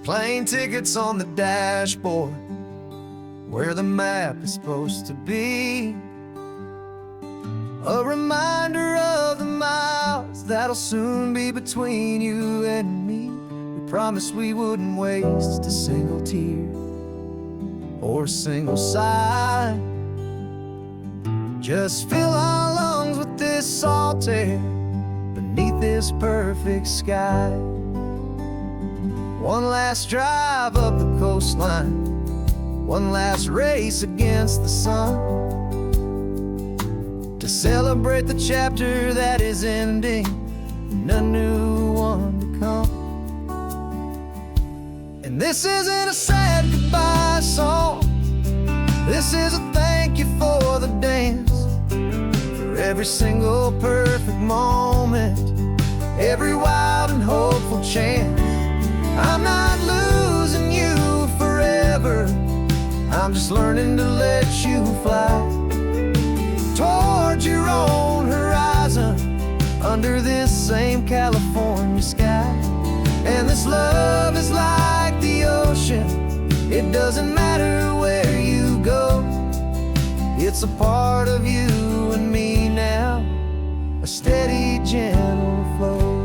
Plane tickets on the dashboard, where the map is supposed to be. A reminder of the miles that'll soon be between you and me. We promised we wouldn't waste a single tear or a single sigh. Just fill our lungs with this salt air beneath this perfect sky. One last drive up the coastline, one last race against the sun, to celebrate the chapter that is ending and a new one to come. And this isn't a sad goodbye song, this is a thank you for the dance, for every single perfect moment, every wild and hopeful chance. I'm not losing you forever, I'm just learning to let you fly towards your own horizon, under this same California sky. And this love is like the ocean, it doesn't matter where you go, it's a part of you and me now, a steady, gentle flow.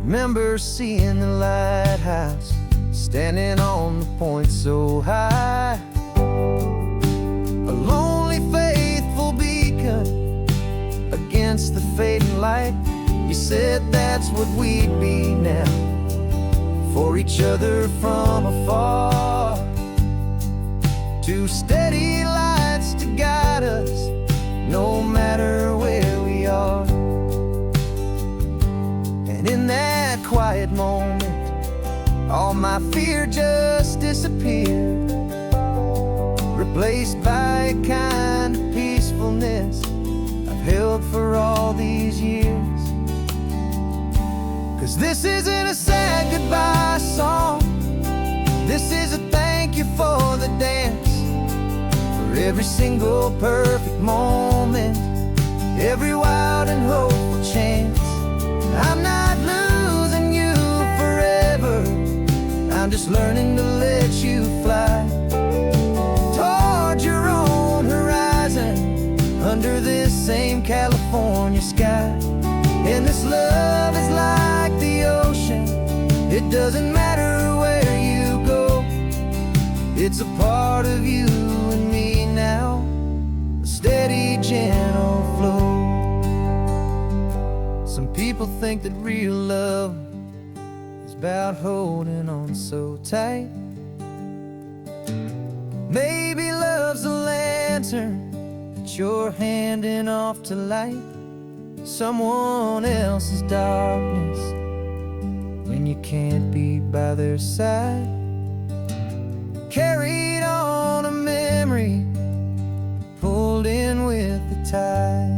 Remember seeing the lighthouse, standing on the point so high, a lonely, faithful beacon against the fading light. You said that's what we'd be now, for each other from afar. Two steady lights to guide us, no matter where we are. And in that quiet moment, all my fear just disappeared, replaced by a kind of peacefulness I've held for all these years. 'Cause this isn't a sad goodbye song, this is a thank you for the dance, for every single perfect moment, every wild and hopeful chance. I'm not losing you forever, I'm just learning to let you fly towards your own horizon, under this same California sky. And this love is like the ocean, it doesn't matter where you go, it's a part of you and me now, a steady, gentle flow. Some people think that real love is about holding on so tight. Maybe love's a lantern that you're handing off to light someone else's darkness when you can't be by their side. Carried on a memory, pulled in with the tide.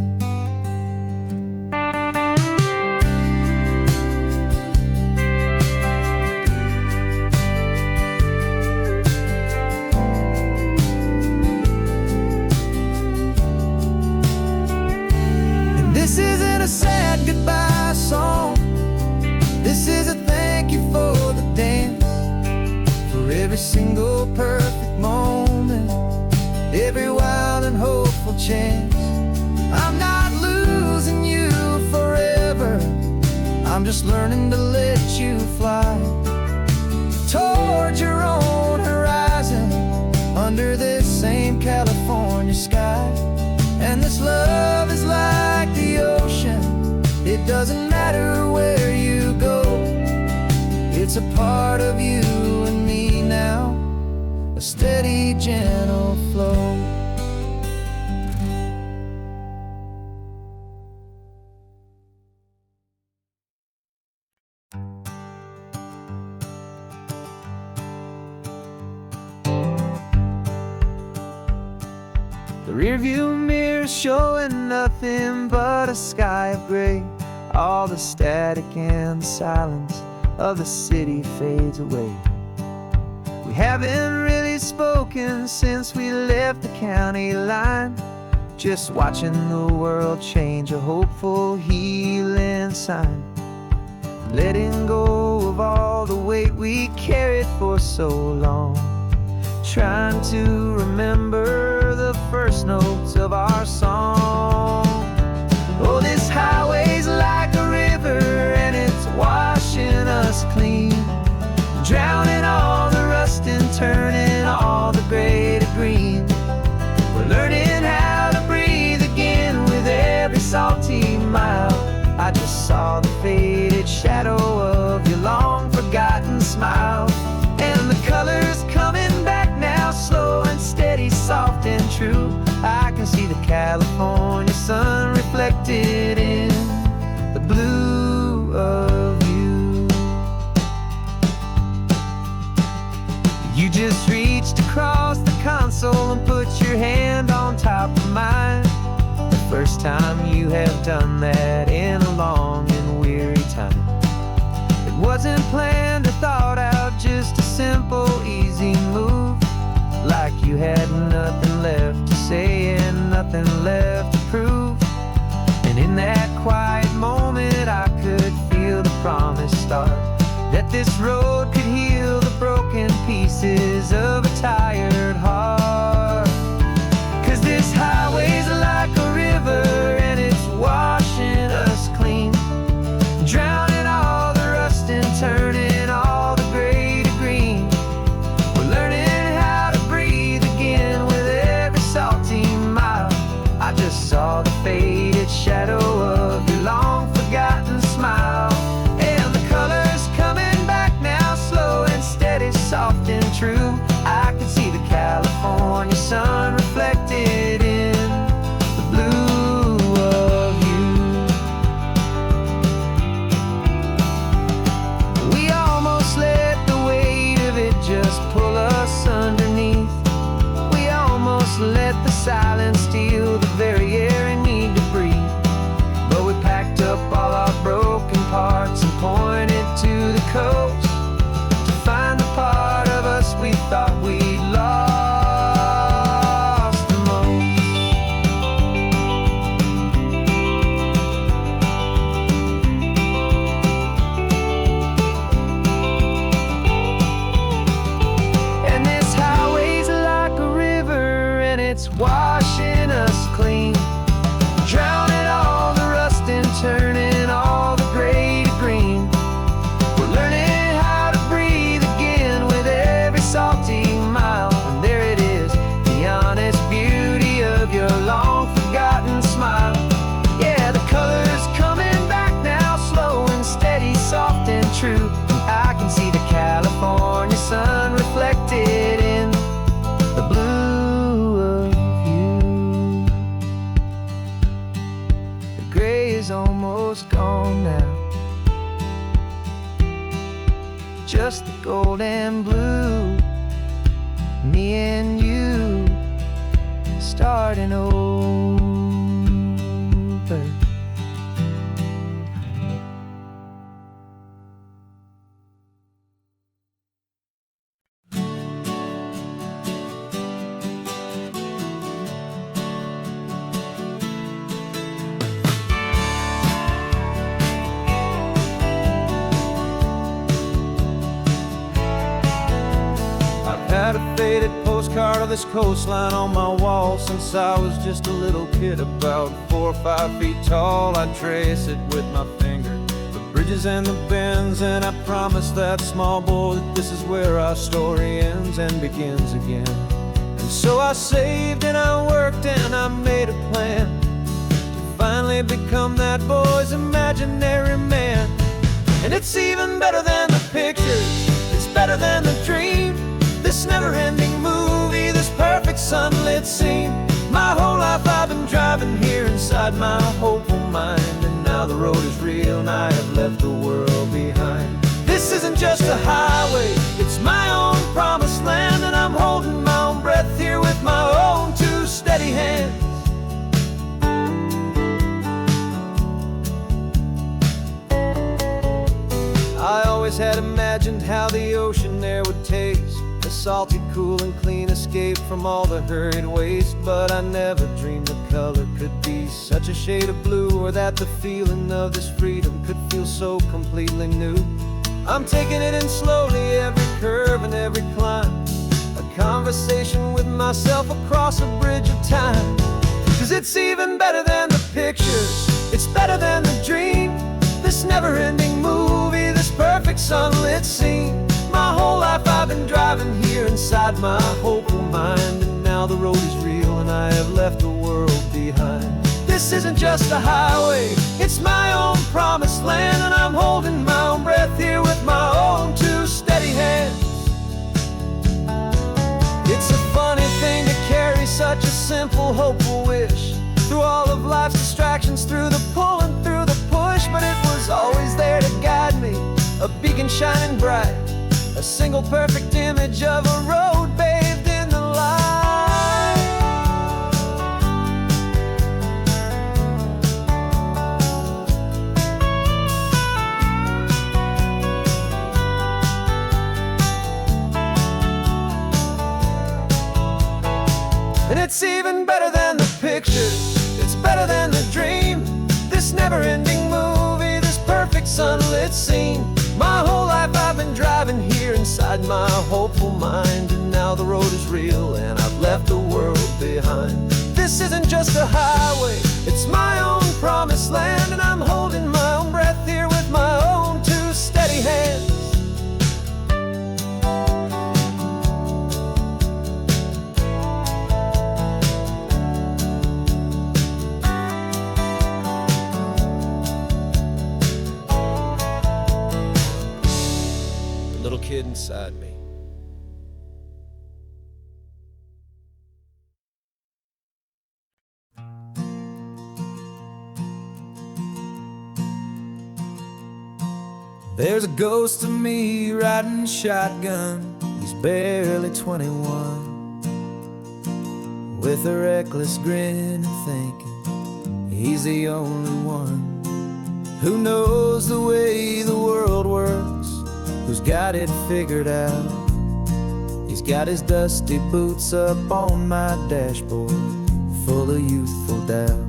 This isn't a sad goodbye song, this is a thank you for the dance, for every single perfect moment, every wild and hopeful chance. I'm not losing you forever, I'm just learning to let you fly towards your own horizon, under this same California sky. And this love is like the ocean, it doesn't matter where you go, it's a part of you and me now, a steady, gentle flow. The rearview mirror showing nothing but a sky of gray. All the static and the silence of the city fades away. We haven't really spoken since we left the county line, just watching the world change, a hopeful healing sign. Letting go of of all the weight we carried for so long. Trying to remember the first notes of our song. Oh, this highway's like a river and it's washing us clean, drowning all the rust and turning all the gray to green. We're learning how to breathe again with every salty mile. I just saw the faded shadow of your long forgotten smile. And the colors coming back now, slow and steady, soft and true. I can see the California sun reflected in the blue of you. You just reached across the console and put your hand on top of mine. The first time you have done that in a long and weary time. It wasn't planned or thought out, just a simple, easy move. Like you had nothing left to say and nothing left to prove. And in that quiet moment I could feel the promise start, that this road could heal the broken pieces of a tired heart. 'Cause this highway's like a river and it's washing us clean, drowning all the rust and turning all the gray to green. We're learning how to breathe again with every salty mile. I just saw the faded shadow of your long forgotten smile. And the colors coming back now, slow and steady, soft and true. I can see the California sun reflected in the blue of you. We almost let the weight of it just pull us underneath. We almost let the silence steal the very air I need to breathe. But we packed up all our broken parts and pointed to the coast to find the part of us we thought we'd lost the most. And this highway's like a river and it's washing us clean, drowning all the rust and turning all the gray to green. We're learning how to breathe again with every salty mile. And there it is, the honest beauty of your long forgotten smile. Yeah, the colors coming back now, slow and steady, soft and true. I can see the California sun reflected in the blue of you. The gray is almost gone now, just the gold and blue. Me and you starting over. Had a faded postcard of this coastline on my wall since I was just a little kid, about 4 or 5 feet tall. I trace it with my finger, the bridges and the bends, and I promised that small boy that this is where our story ends and begins again. And so I saved and I worked and I made a plan to finally become that boy's imaginary man. And it's even better than the pictures, it's better than the dream. This never-ending movie, this perfect sunlit scene. My whole life I've been driving here inside my hopeful mind, and now the road is real and I have left the world behind. This isn't just a highway, it's my own promised land, and I'm holding my own breath here with my own two steady hands. I always had imagined how the ocean there would taste, a salty, cool and clean escape from all the hurried waste. But I never dreamed the color could be such a shade of blue, or that the feeling of this freedom could feel so completely new. I'm taking it in slowly, every curve and every climb, a conversation with myself across a bridge of time. 'Cause it's even better than the pictures, it's better than the dream. This never-ending movie, this perfect sunlit scene. My whole life I've been driving here inside my hopeful mind, and now the road is real and I have left the world behind. This isn't just a highway, it's my own promised land, and I'm holding my own breath here with my own two steady hands. It's a funny thing to carry such a simple, hopeful wish through all of life's distractions, through the pull and through the push. But it was always there to guide me, a beacon shining bright, a single perfect image of a road bathed in the light. And it's even better than the pictures, it's better than the dream. This never-ending movie, this perfect sunlit scene. My whole life I've been driving here inside my hopeful mind, and now the road is real and I've left the world behind. This isn't just a highway, it's my own promised land, and I'm holding my own breath here with my own two steady hands. Little kid inside me. There's a ghost of me riding shotgun. He's barely 21, with a reckless grin and thinking he's the only one who knows the way the world works, who's got it figured out. He's got his dusty boots up on my dashboard, full of youthful doubt.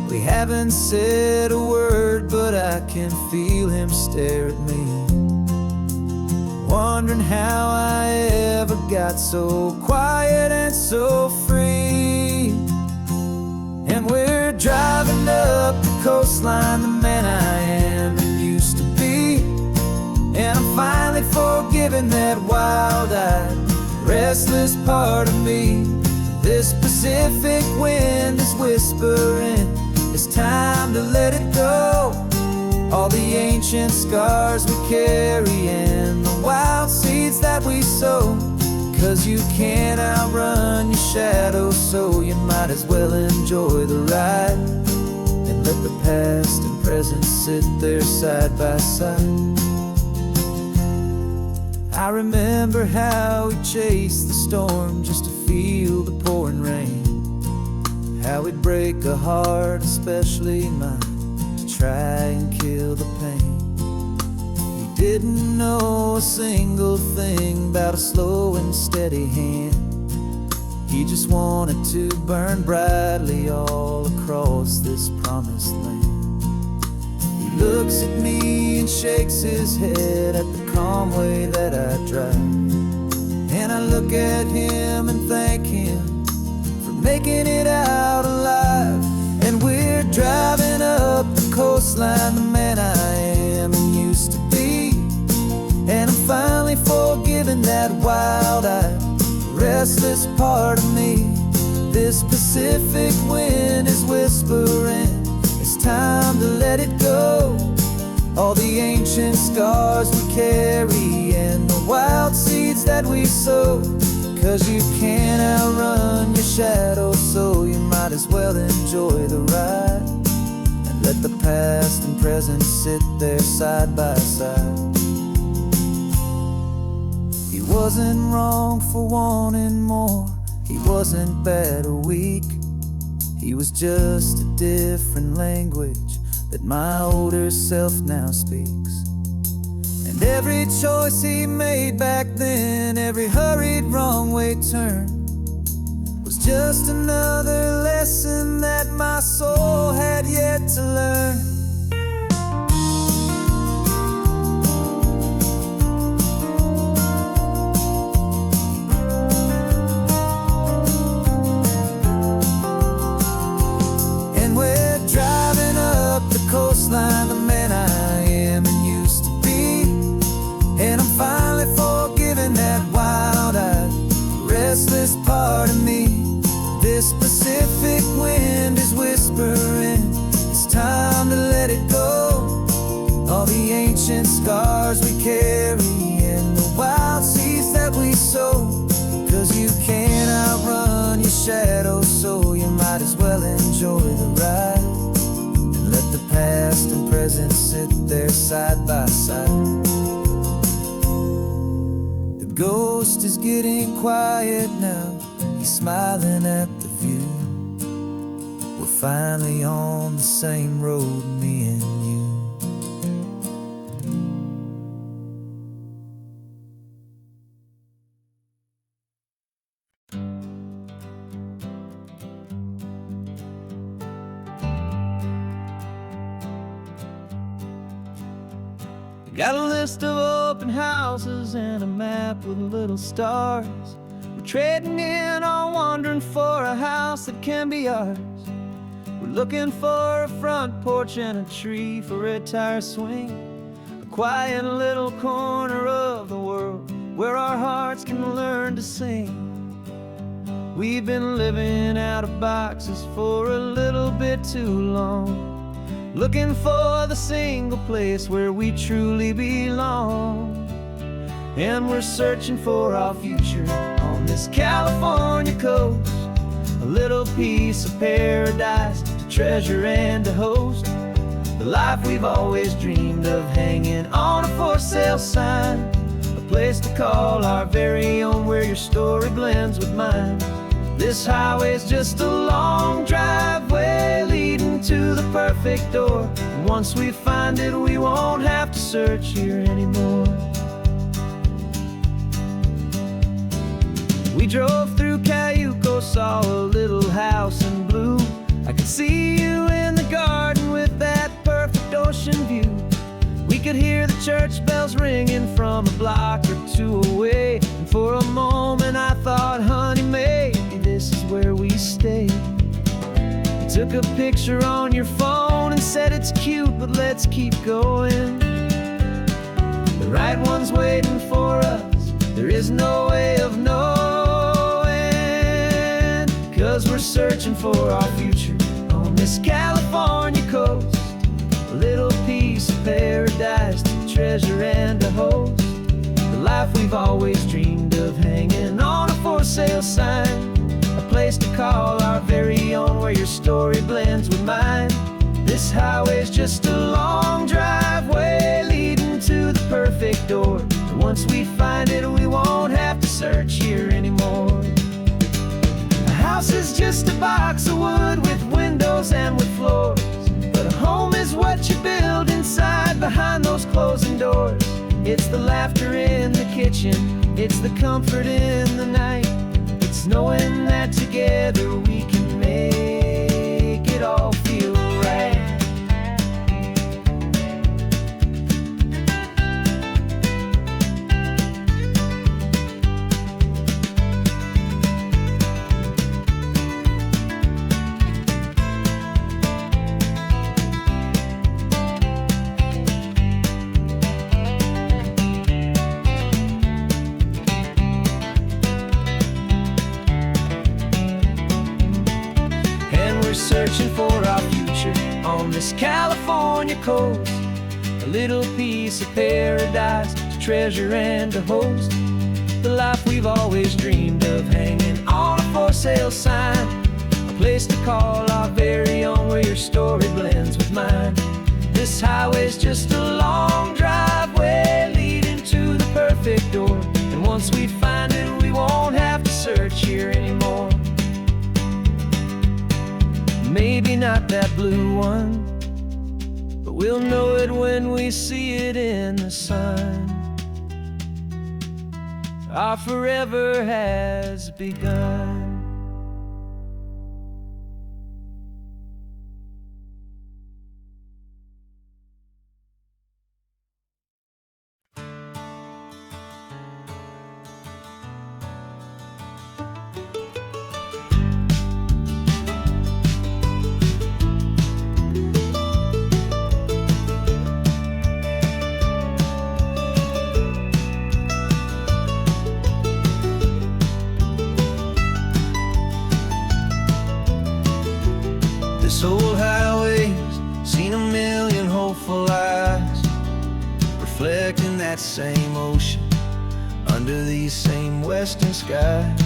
We haven't said a word, but I can feel him stare at me, wondering how I ever got so quiet and so free. And we're driving up the coastline, the man I am and used to be, and I'm finally forgiving that wild-eyed, restless part of me. This Pacific wind is whispering, it's time to let it go. All the ancient scars we carry and the wild seeds that we sow. 'Cause you can't outrun your shadow, so you might as well enjoy the ride, and let the past and present sit there side by side. I remember how we chased the storm just to feel the pouring rain, how we'd break a heart, especially mine, to try and kill the pain. He didn't know a single thing about a slow and steady hand. He just wanted to burn brightly all across this promised land. He looks at me and shakes his head at the calm way that I drive, and I look at him and thank him for making it out alive. And we're driving up the coastline, the man I am and used to be, and I'm finally forgiving that wild-eyed, restless part of me. This Pacific wind is whispering, it's time to let it go. All the ancient scars we carry and the wild seeds that we sow. 'Cause you can't outrun your shadow, so you might as well enjoy the ride, and let the past and present sit there side by side. He wasn't wrong for wanting more, he wasn't bad or weak. He was just a different language that my older self now speaks. And every choice he made back then, every hurried wrong way turn, was just another lesson that my soul had yet to learn. sit there side by side. The ghost is getting quiet now, he's smiling at the view. We're finally on the same road, me and you. Got a list of open houses and a map with little stars. We're trading in or wandering for a house that can be ours. We're looking for a front porch and a tree for a tire swing, a quiet little corner of the world where our hearts can learn to sing. We've been living out of boxes for a little bit too long, looking for the single place where we truly belong. And we're searching for our future on this California coast, a little piece of paradise to treasure and to host, the life we've always dreamed of, hanging on a for sale sign, a place to call our very own where your story blends with mine. This highway's just a long driveway leading to the perfect door, and once we find it we won't have to search here anymore. We drove through Cayuco, saw a little house in blue. I could see you in the garden with that perfect ocean view. We could hear the church bells ringing from a block or two away, and for a moment I thought, honey, maybe this is where we stay. You took a picture on your phone and said it's cute, but let's keep going. The right one's waiting for us, there is no way of knowing, 'cause we're searching for our future on this California coast, a little piece of paradise to treasure and to host, the life we've always dreamed of, hanging on a for sale sign, a place to call our very own where your story blends with mine. This highway's just a long driveway leading to the perfect door, and once we find it we won't have to search here anymore. A house is just a box of wood with windows and with floors, but a home is what you build inside behind those closing doors. It's the laughter in the kitchen, it's the comfort in the night, it's knowing that together we can make it all feel right. Searching for our future on this California coast, a little piece of paradise to treasure and to host, the life we've always dreamed of, hanging on a for sale sign, a place to call our very own where your story blends with mine. This highway's just a long driveway leading to the perfect door, and once we find it we won't have to search here anymore. Maybe not that blue one, but we'll know it when we see it in the sun. Our forever has begun. This old highway's seen a million hopeful eyes, reflecting that same ocean under these same western skies.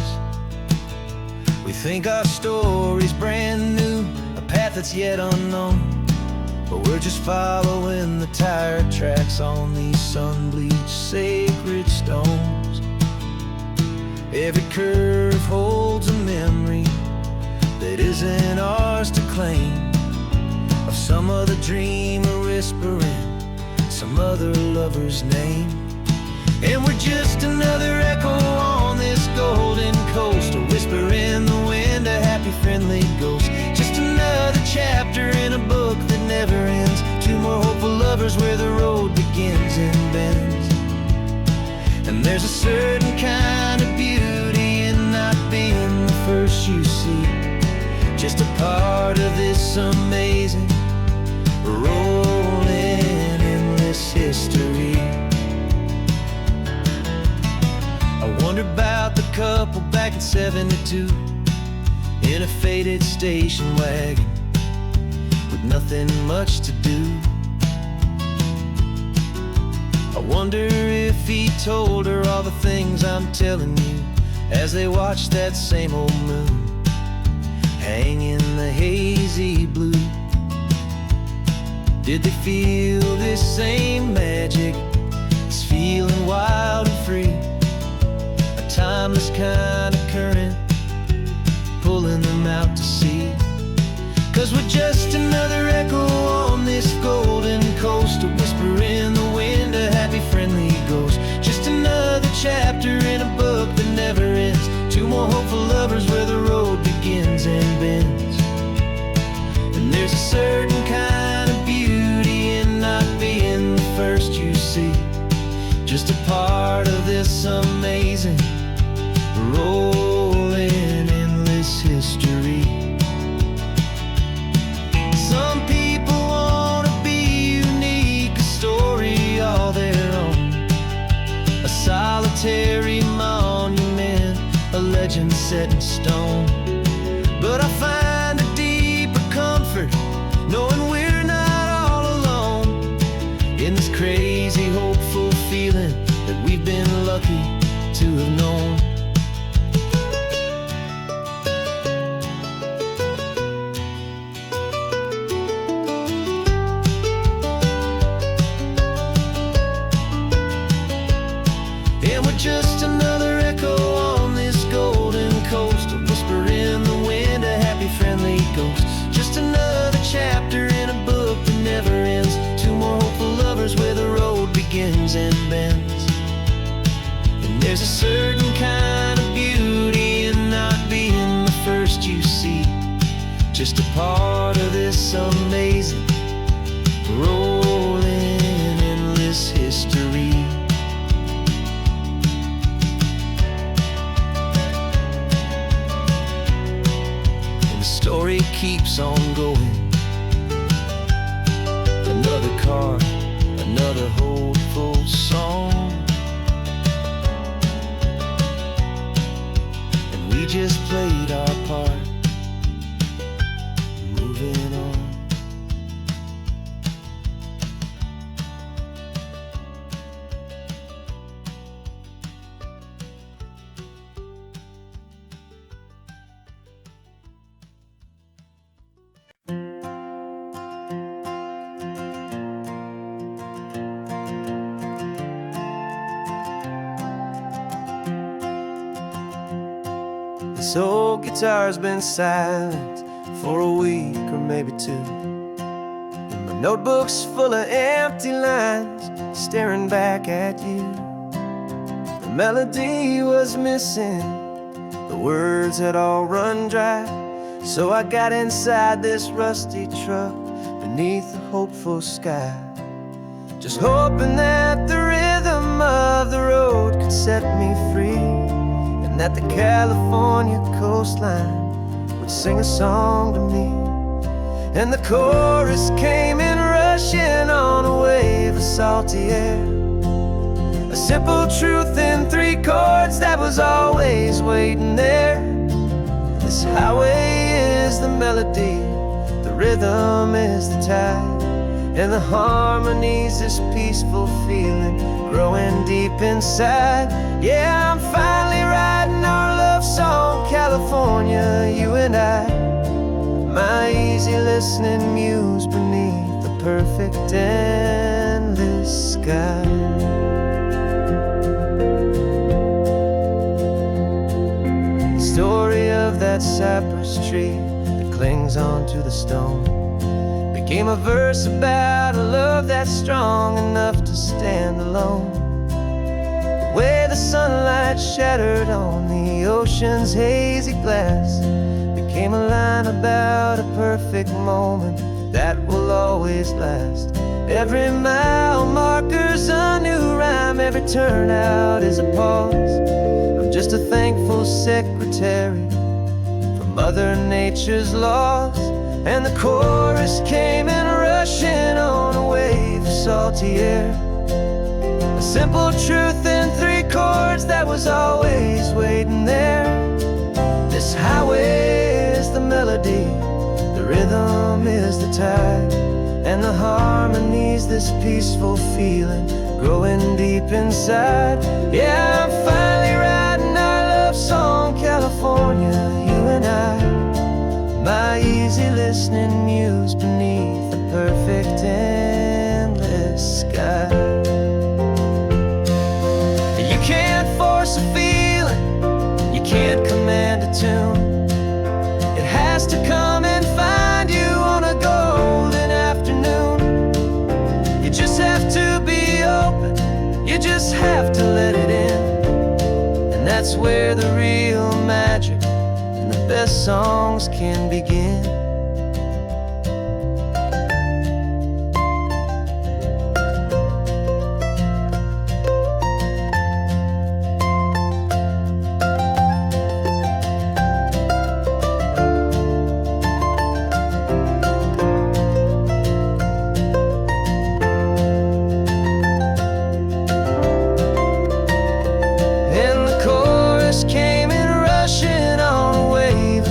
We think our story's brand new, a path that's yet unknown, but we're just following the tire tracks on these sun-bleached sacred stones. Every curve holds a memory that isn't ours to claim, of some other dreamer whispering some other lover's name. And we're just another echo on this golden coast, a whisper in the wind, a happy friendly ghost. Just another chapter in a book that never ends, two more hopeful lovers where the road begins and bends. And there's a certain kind of beauty in not being the first you see, just a part of this amazing rolling endless history. I wonder about the couple back in '72 in a faded station wagon with nothing much to do. I wonder if he told her all the things I'm telling you as they watched that same old moon hang in the hazy blue. Did they feel this same magic, this feeling wild and free, a timeless kind of current pulling them out to sea? 'Cause we're just another echo on this golden coast, a whisper in the wind, a happy friendly ghost. Just another chapter in a book that never ends, two more hopeful lovers where the road begins and bends. And there's a certain kind of beauty in not being the first you see, just a part of this amazing rolling endless history. Some people want to be unique, a story all their own, a solitary monument, a legend set in stone. But I find a deeper comfort knowing we're not all alone in this crazy hopeful feeling that we've been lucky to have known. And we're just another echo on this golden coast, a whisper in the wind, a happy friendly ghost. Just another chapter in a book that never ends, two more hopeful lovers where the road begins and bends. And there's a certain kind of beauty in not being the first you see, just a part of this amazing rolling endless history. Story keeps on going, another card, another hopeful song, and we just played our part, moving on. This old guitar's been silent for a week or maybe two, and my notebook's full of empty lines staring back at you. The melody was missing, the words had all run dry, so I got inside this rusty truck beneath the hopeful sky, just hoping that the rhythm of the road could set me free, and that the California coastline would sing a song to me. And the chorus came in rushing on a wave of salty air, a simple truth in three chords that was always waiting there. This highway is the melody, the rhythm is the tide, and the harmony's this peaceful feeling growing deep inside. Yeah, I'm finally writing our love song, California, you and I, my easy listening muse beneath the perfect endless sky. Story of that cypress tree that clings onto the stone became a verse about a love that's strong enough to stand alone. The way the sunlight shattered on the ocean's hazy glass became a line about a perfect moment that will always last. Every mile marker's a new rhyme, every turnout is a pause. I'm just a thankful secretary for Mother Nature's laws. And the chorus came in rushing on a wave of salty air, a simple truth in 3 chords that was always waiting there. This highway is the melody, the rhythm is the tide, and the harmony's this peaceful feeling growing deep inside. Yeah, I'm finally writing our love song, California, you and I, my easy listening muse beneath the perfect endless sky. You can't force a feeling, you can't command a tune. It has to come and find you on a golden afternoon. You just have to be open, you just have to let it in. And that's where the real magic and the best songs can begin.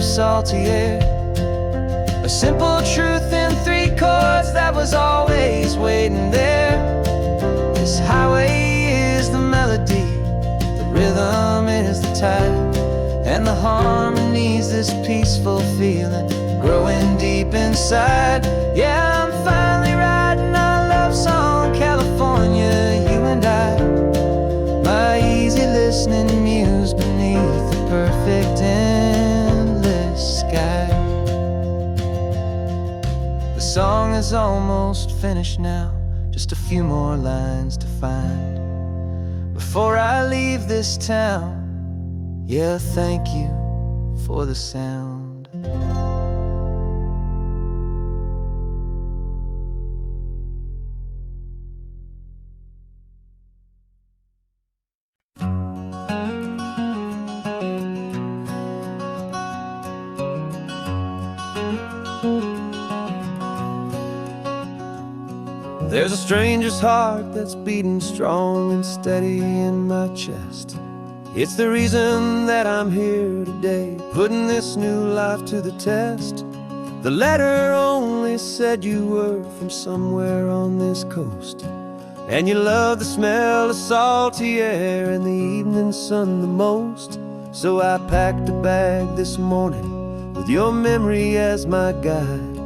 Salty air, a simple truth in 3 chords that was always waiting there. This highway is the melody, the rhythm is the tide, and the harmony's this peaceful feeling growing deep inside. Yeah, I'm finally writing our love song, California, you and I, my easy listening muse beneath the perfect endless sky. The song is almost finished now, just a few more lines to find before I leave this town. Yeah, thank you for the sound. There's a stranger's heart that's beating strong and steady in my chest. It's the reason that I'm here today, putting this new life to the test. The letter only said you were from somewhere on this coast, and you love the smell of salty air and the evening sun the most. So I packed a bag this morning with your memory as my guide,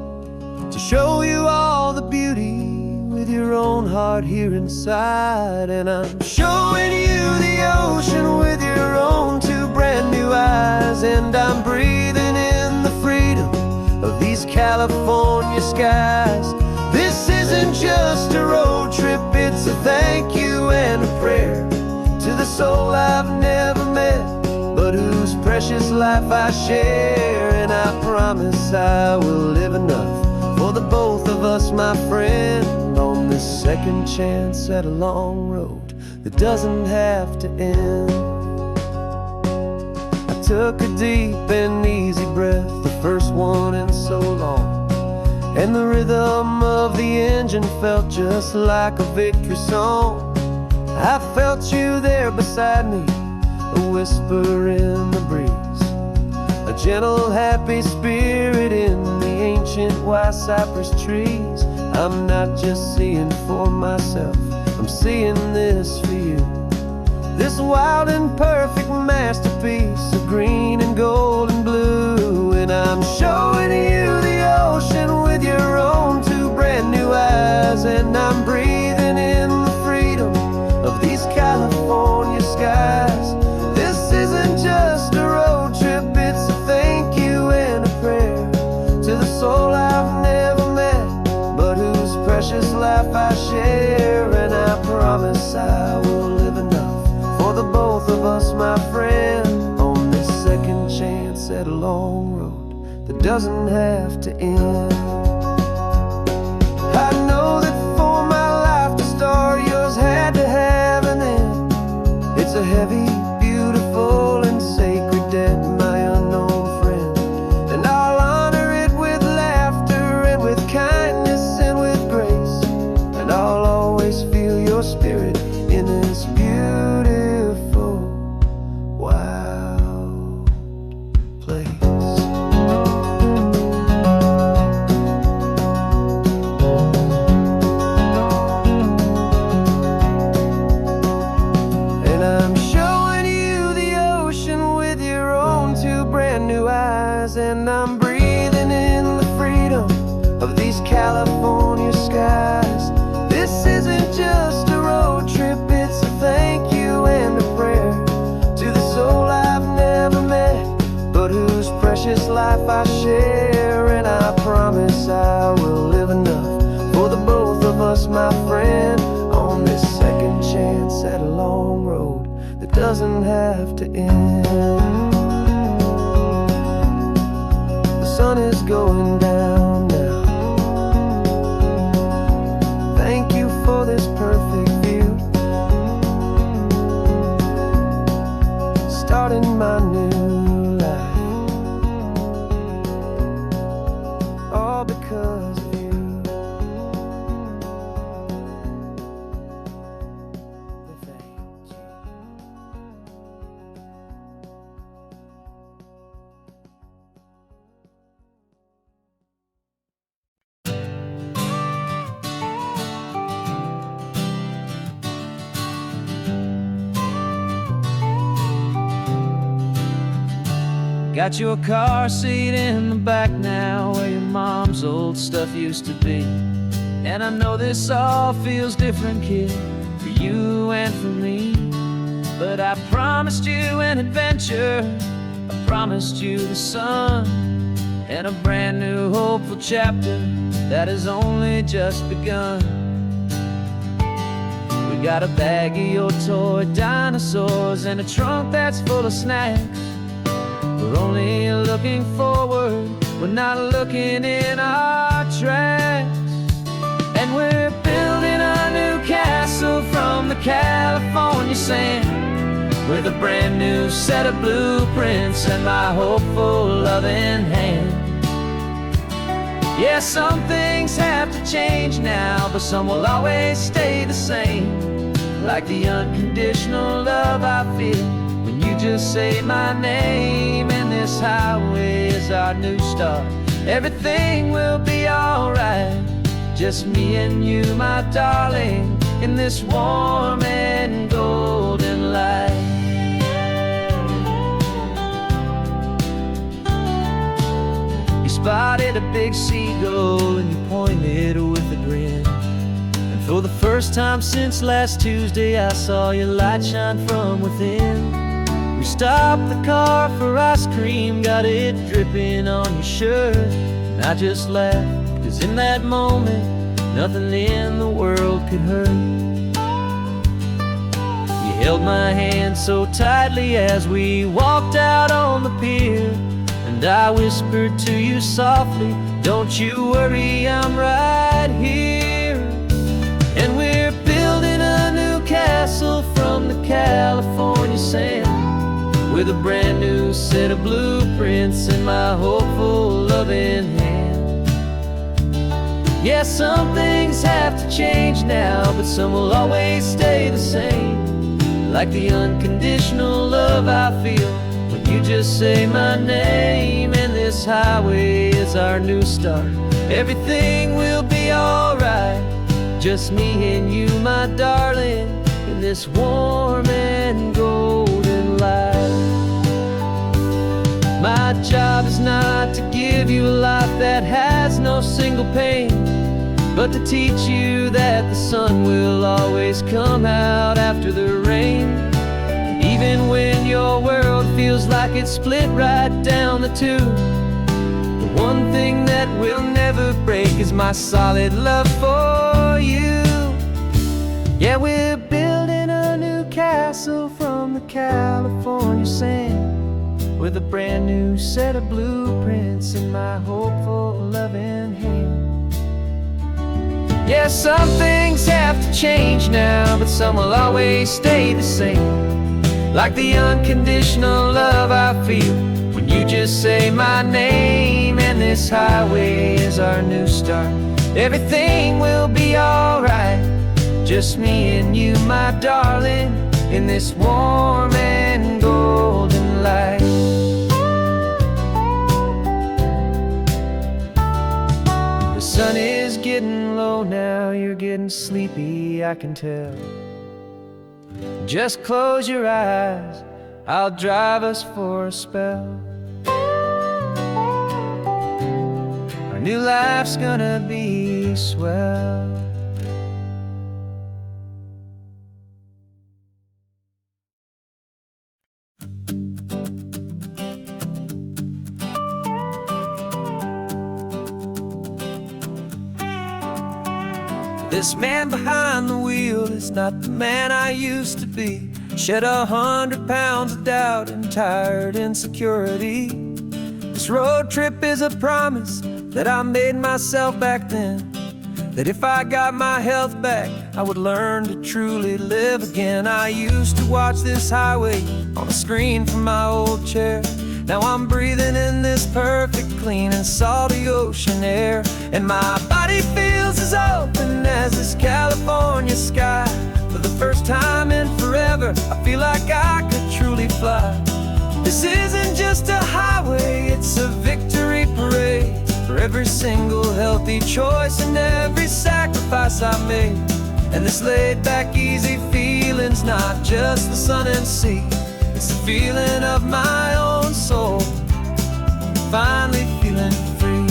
to show you all the beauty with your own heart here inside. And I'm showing you the ocean with your own 2 brand new eyes, and I'm breathing in the freedom of these California skies. This isn't just a road trip, it's a thank you and a prayer to the soul I've never met, but whose precious life I share. And I promise I will live enough for the both of us, my friend, on this second chance at a long road that doesn't have to end. I took a deep and easy breath, the first one in so long, and the rhythm of the engine felt just like a victory song. I felt you there beside me, a whisper in the breeze, a gentle happy spirit in the ancient white cypress trees. I'm not just seeing for myself, I'm seeing this for you, this wild and perfect masterpiece of green and gold and blue. And I'm showing you the ocean with your own 2 brand new eyes, precious life I share, and I promise I will live enough for the both of us, my friend, on this second chance at a long road that doesn't have to end. I know that for my life to start, yours had to have an end. It's a heavy, beautiful, and sacred debt, my unknown friend, and I'll honor it with laughter and with kindness and with grace, and I'll always feel your spirit in this beautiful, wild place. And I'm showing you the ocean with your own two brand new eyes, and I'm breathing in the freedom of these California skies. This isn't just a road trip, it's a thank you and a prayer to the soul I've never met, but whose precious life I share, and I promise I will live enough for the both of us, my friend, on this second chance at a long road that doesn't have to end. The sun is going down now. Thank you for this perfect view, starting my new life, all because of you. Thank you. Got your car seat in the back now, where your mom's old stuff used to be. And I know this all feels different, kid, for you and for me, but I promised you an adventure, I promised you the sun, and a brand new hopeful chapter that has only just begun. We got a bag of your toy dinosaurs and a trunk that's full of snacks. We're only looking forward, we're not looking in our tracks. And we're building a new castle from the California sand, with a brand new set of blueprints and my hopeful loving hand. Yeah, some things have to change now, but some will always stay the same, like the unconditional love I feel when you just say my name. And this highway is our new start, everything will be alright, just me and you, my darling, in this warm and golden light. You spotted a big seagull and you pointed with a grin, and for the first time since last Tuesday I saw your light shine from within. We stopped the car for ice cream, got it dripping on your shirt, and I just laughed, 'cause in that moment nothing in the world could hurt. You held my hand so tightly as we walked out on the pier, and I whispered to you softly, don't you worry, I'm right here. And we're building a new castle from the California sand, with a brand new set of blueprints in my hopeful loving hand. Yeah, some things have to change now, but some will always stay the same, like the unconditional love I feel when you just say my name. And this highway is our new start, everything will be alright, just me and you, my darling, in this warm and golden light. My job is not to give you a life that has no single pain, but to teach you that the sun will always come out after the rain. And even when your world feels like it's split right down the two, the one thing that will never break is my solid love for with a brand new set of blueprints in my hopeful, loving hand. Yeah, some things have to change now, but some will always stay the same. Like the unconditional love I feel when you just say my name. And this highway is our new start. Everything will be alright, just me and you, my darling, in this warm and golden light. The sun is getting low now, you're getting sleepy, I can tell. Just close your eyes, I'll drive us for a spell. Our new life's gonna be swell. This man behind the wheel is not the man I used to be. Shed 100 pounds of doubt and tired insecurity. This road trip is a promise that I made myself back then, that if I got my health back, I would learn to truly live again. I used to watch this highway on a screen from my old chair. Now I'm breathing in this perfect, clean and salty ocean air. And my body feels as open as this California sky. For the first time in forever, I feel like I could truly fly. This isn't just a highway, it's a victory parade. For every single healthy choice and every sacrifice I made. And this laid back easy feeling's not just the sun and sea. It's the feeling of my own soul, finally feeling free.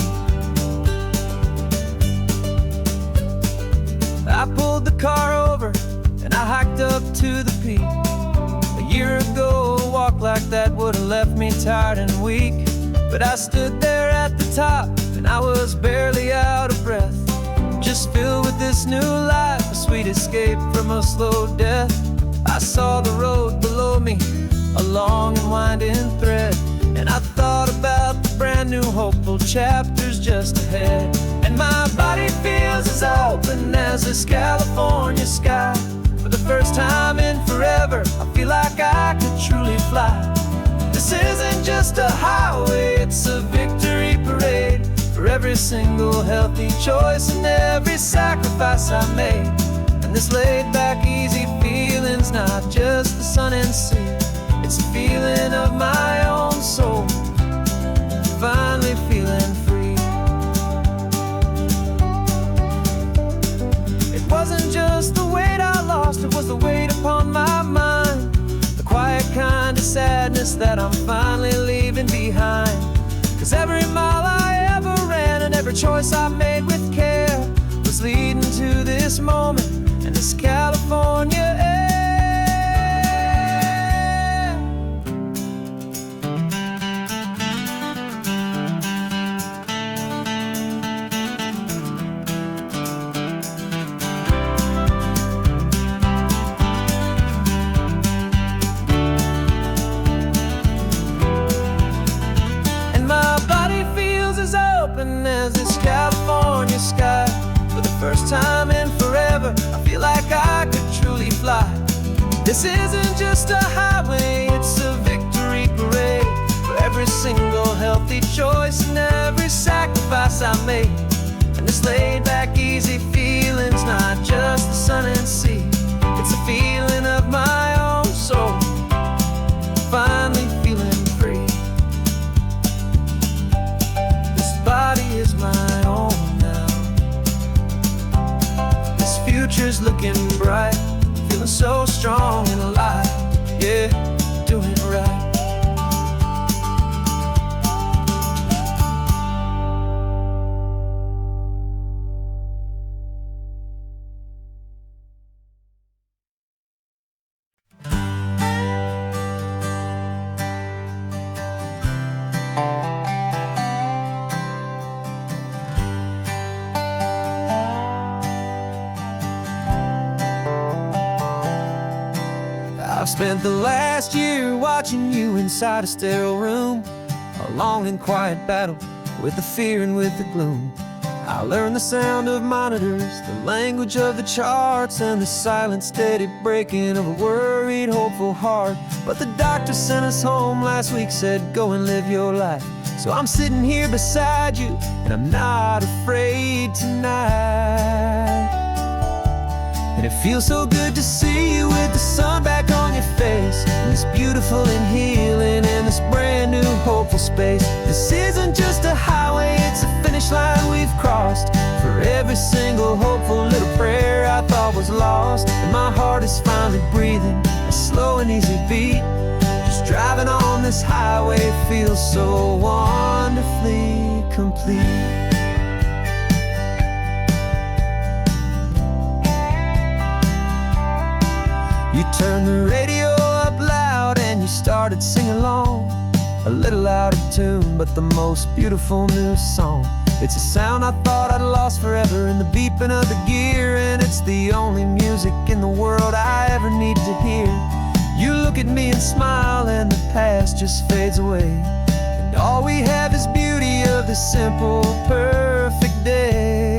I pulled the car over and I hiked up to the peak. A year ago, a walk like that would have left me tired and weak. But I stood there at the top and I was barely out of breath, just filled with this new life, a sweet escape from a slow death. I saw the road below me, a long and winding thread, and I thought about the brand new hopeful chapters just ahead. And my body feels as open as this California sky. For the first time in forever, I feel like I could truly fly. This isn't just a highway, it's a victory parade. For every single healthy choice and every sacrifice I made. And this laid back easy feeling's not just the sun and sea. It's a feeling of my own soul, finally feeling free. It wasn't just the weight I lost, it was the weight upon my mind. The quiet kind of sadness that I'm finally leaving behind. Cause every mile I ever ran and every choice I made with care was leading to this moment and this California air. As this California sky. For the first time in forever, I feel like I could truly fly. This isn't just a highway, it's a victory parade. For every single healthy choice and every sacrifice I made. And this laid back easy feeling's not just the sun and sea. It's a feeling of my own soul, finally feeling free. Body is my own now. This future's looking bright, feeling so strong and alive. Yeah, doing it right. I've spent the last year watching you inside a sterile room, a long and quiet battle with the fear and with the gloom. I learned the sound of monitors, the language of the charts, and the silent, steady breaking of a worried, hopeful heart. But the doctor sent us home last week, said, go and live your life. So I'm sitting here beside you, and I'm not afraid tonight. And it feels so good to see you with the sun back on your face, and this beautiful and healing in this brand new hopeful space. This isn't just a highway, it's a finish line we've crossed. For every single hopeful little prayer I thought was lost, and my heart is finally breathing a slow and easy beat. Just driving on this highway feels so wonderfully complete. You turned the radio up loud and you started singing along, a little out of tune, but the most beautiful new song. It's a sound I thought I'd lost forever in the beeping of the gear, and it's the only music in the world I ever need to hear. You look at me and smile, and the past just fades away, and all we have is beauty of this simple, perfect day.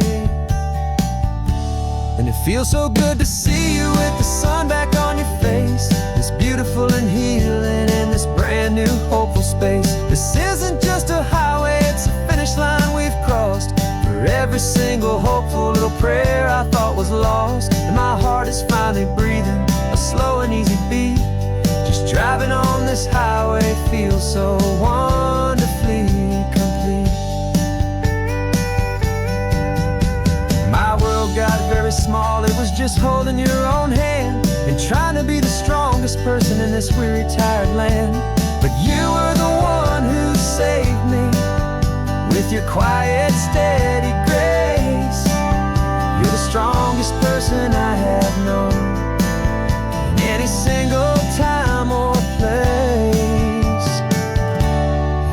And it feels so good to see you with the sun back on your face, this beautiful and healing in this brand new hopeful space. This isn't just a highway, it's a finish line we've crossed. For every single hopeful little prayer I thought was lost, and my heart is finally breathing a slow and easy beat. Just driving on this highway feels so wonderfully complete. My world got very small, it was just holding your own hand and trying to be the strongest person in this weary, tired land. But you were the one who saved me with your quiet, steady grace. You're the strongest person I have known in any single time or place.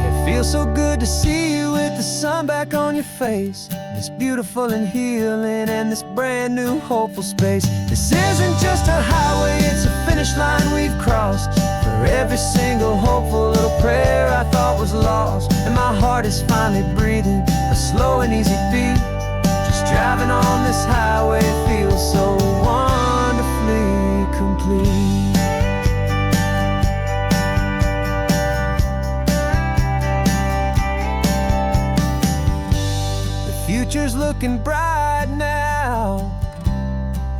It feels so good to see you with the sun back on your face, this beautiful and healing and this brand new hopeful space. This isn't just a highway, it's a finish line we've crossed. For every single hopeful little prayer I thought was lost, and my heart is finally breathing a slow and easy beat. Just driving on this highway feels so wonderfully complete. Future's looking bright now,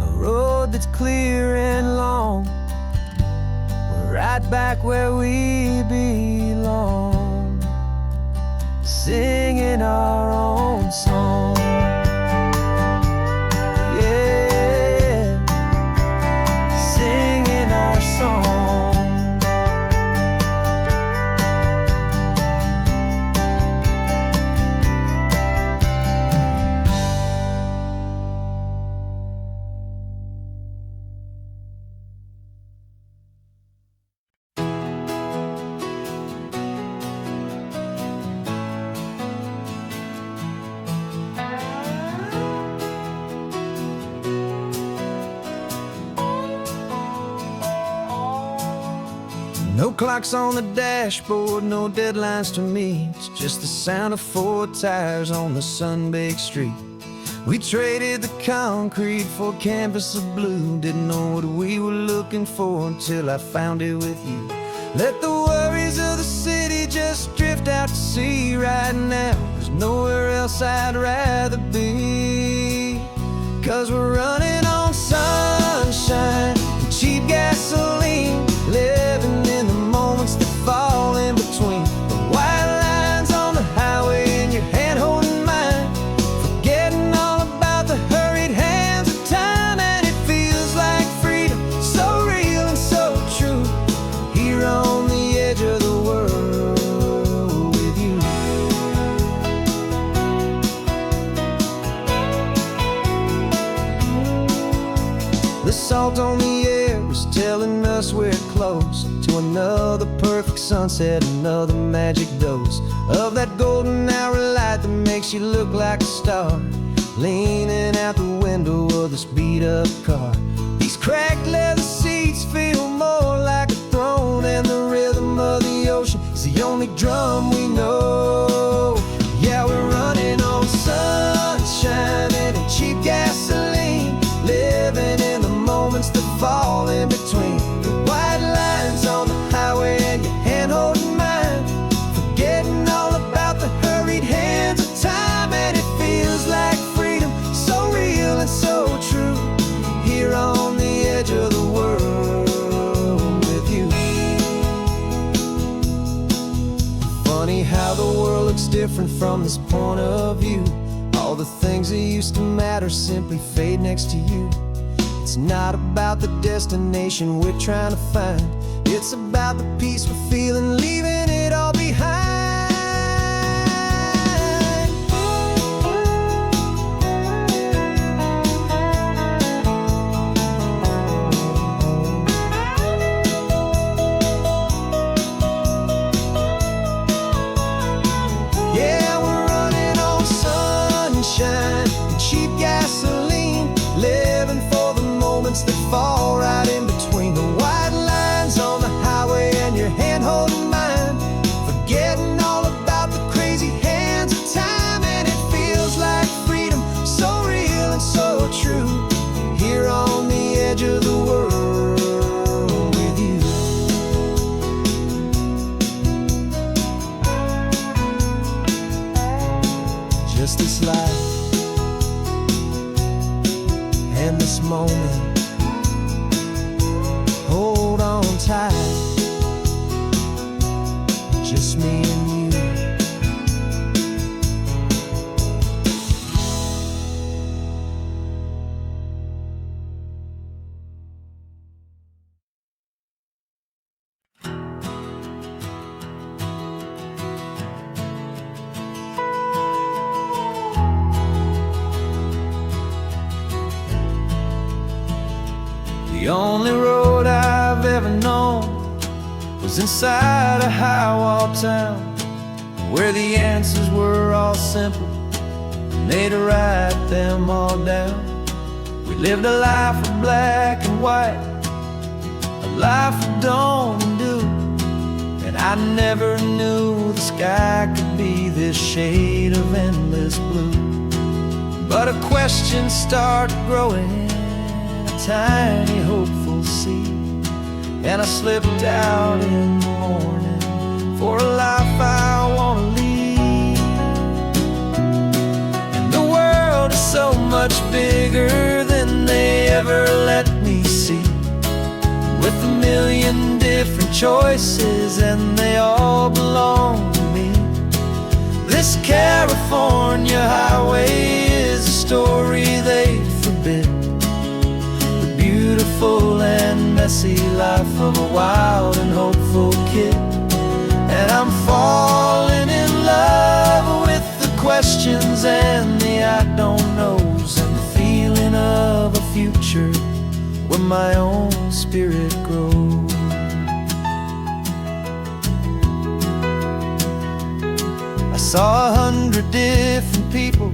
a road that's clear and long. We're right back where we belong, singing our own song. Yeah, singing our song. No clocks on the dashboard, no deadlines to meet. It's just the sound of 4 tires on the sun-baked street. We traded the concrete for a canvas of blue. Didn't know what we were looking for until I found it with you. Let the worries of the city just drift out to sea right now. There's nowhere else I'd rather be, 'cause we're running on sunshine and cheap gasoline, living in the moments that fall in between. The white lines on the highway and your hand holding mine, forgetting all about the hurried hands of time. And it feels like freedom, so real and so true, here on the edge of the world with you. The salt on the air is telling us we're close to another perfect sunset, another magic dose of that golden hour light that makes you look like a star, leaning out the window of this beat-up car. These cracked leather seats feel more like the only drum we know. Yeah, we're running on sunshine and cheap gasoline, living in the moments that fall in between the white lines on the highway and your hand holding mine, forgetting all about the hurried hands of time. And it feels like freedom, so real and so true, here on the edge of the world with you. Funny how the world looks different from this point of view. All the things that used to matter simply fade next to you. It's not about the destination we're trying to find, it's about the peace we're feeling, leaving it all behind. Yeah, we're running on sunshine and cheap gasoline, living for the moments that fall right in between the white lines on the highway and your hand holding mine, forgetting all about the crazy hands of time. And it feels like freedom, so real and so true, here on the edge of the world with you. Just this life and this moment, hold on tight, just me and you. The only road I've ever known was inside a high-wall town, where the answers were all simple and they'd write them all down. We lived a life of black and white, a life of dawn and dew, and I never knew the sky could be this shade of endless blue. But a question started growing, tiny hopeful seed, and I slipped out in the morning for a life I want to lead. And the world is so much bigger than they ever let me see, with a million different choices and they all belong to me. This California highway is a story they forbid, beautiful and messy life of a wild and hopeful kid. And I'm falling in love with the questions and the I don't knows, and the feeling of a future where my own spirit grows. I saw 100 different people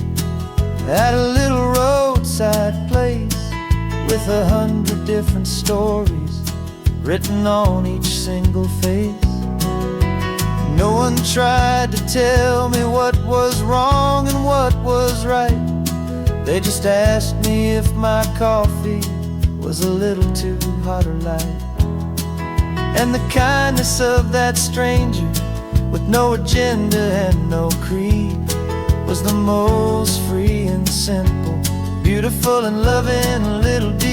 at a little roadside place, with 100 different stories written on each single face. No one tried to tell me what was wrong and what was right. They just asked me if my coffee was a little too hot or light. And the kindness of that stranger, with no agenda and no creed, was the most free and simple, beautiful and loving little deed.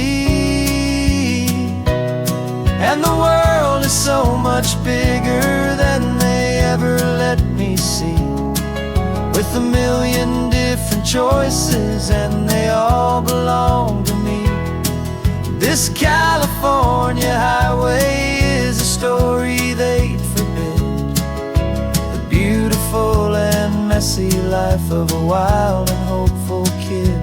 And the world is so much bigger than they ever let me see, with a million different choices and they all belong to me. This California highway is a story they'd forbid, the beautiful and messy life of a wild and hopeful kid.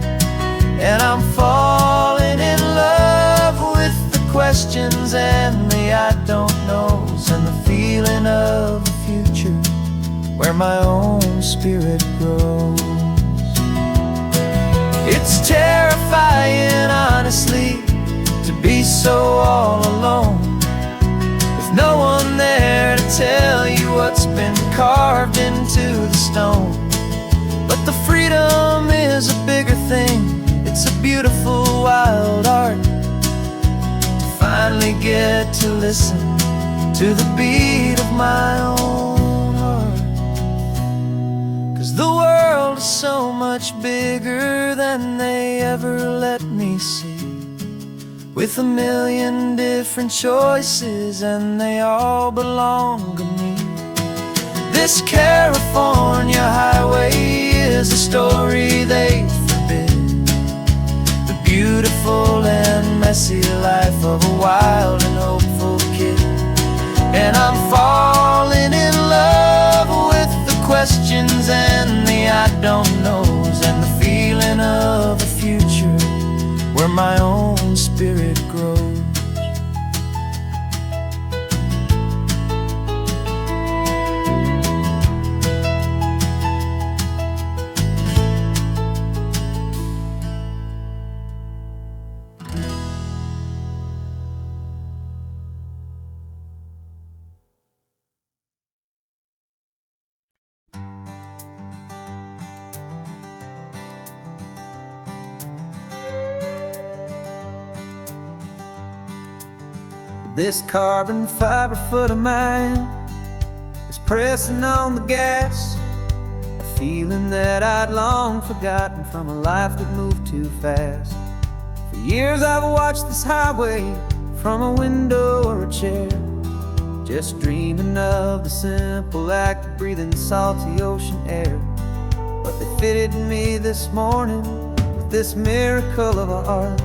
And I'm falling in love with the questions and the I don't knows, and the feeling of a future where my own spirit grows. It's terrifying, honestly, to be so all alone, with no one there to tell you what's been carved into the stone. But the freedom is a bigger thing. It's a beautiful wild art to finally get to listen to the beat of my own heart. 'Cause the world is so much bigger than they ever let me see, with a million different choices and they all belong to me. This California highway is a story they forbid, the beautiful and messy life of a wild and hopeful kid. And I'm falling in love with the questions and the I don't knows, and the feeling of a future where my own spirit grows. This carbon fiber foot of mine is pressing on the gas, a feeling that I'd long forgotten from a life that moved too fast. For years I've watched this highway from a window or a chair, just dreaming of the simple act of breathing salty ocean air. But they fitted me this morning with this miracle of art,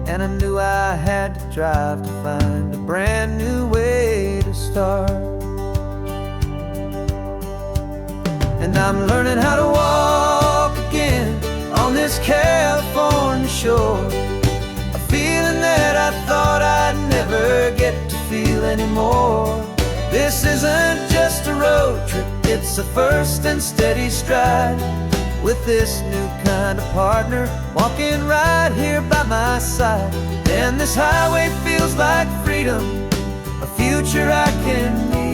and I knew I had to drive to find a brand new way to start. And I'm learning how to walk again on this California shore, a feeling that I thought I'd never get to feel anymore. This isn't just a road trip, it's a first and steady stride, with this new kind of partner walking right here by my side. And this highway feels like freedom, a future I can need,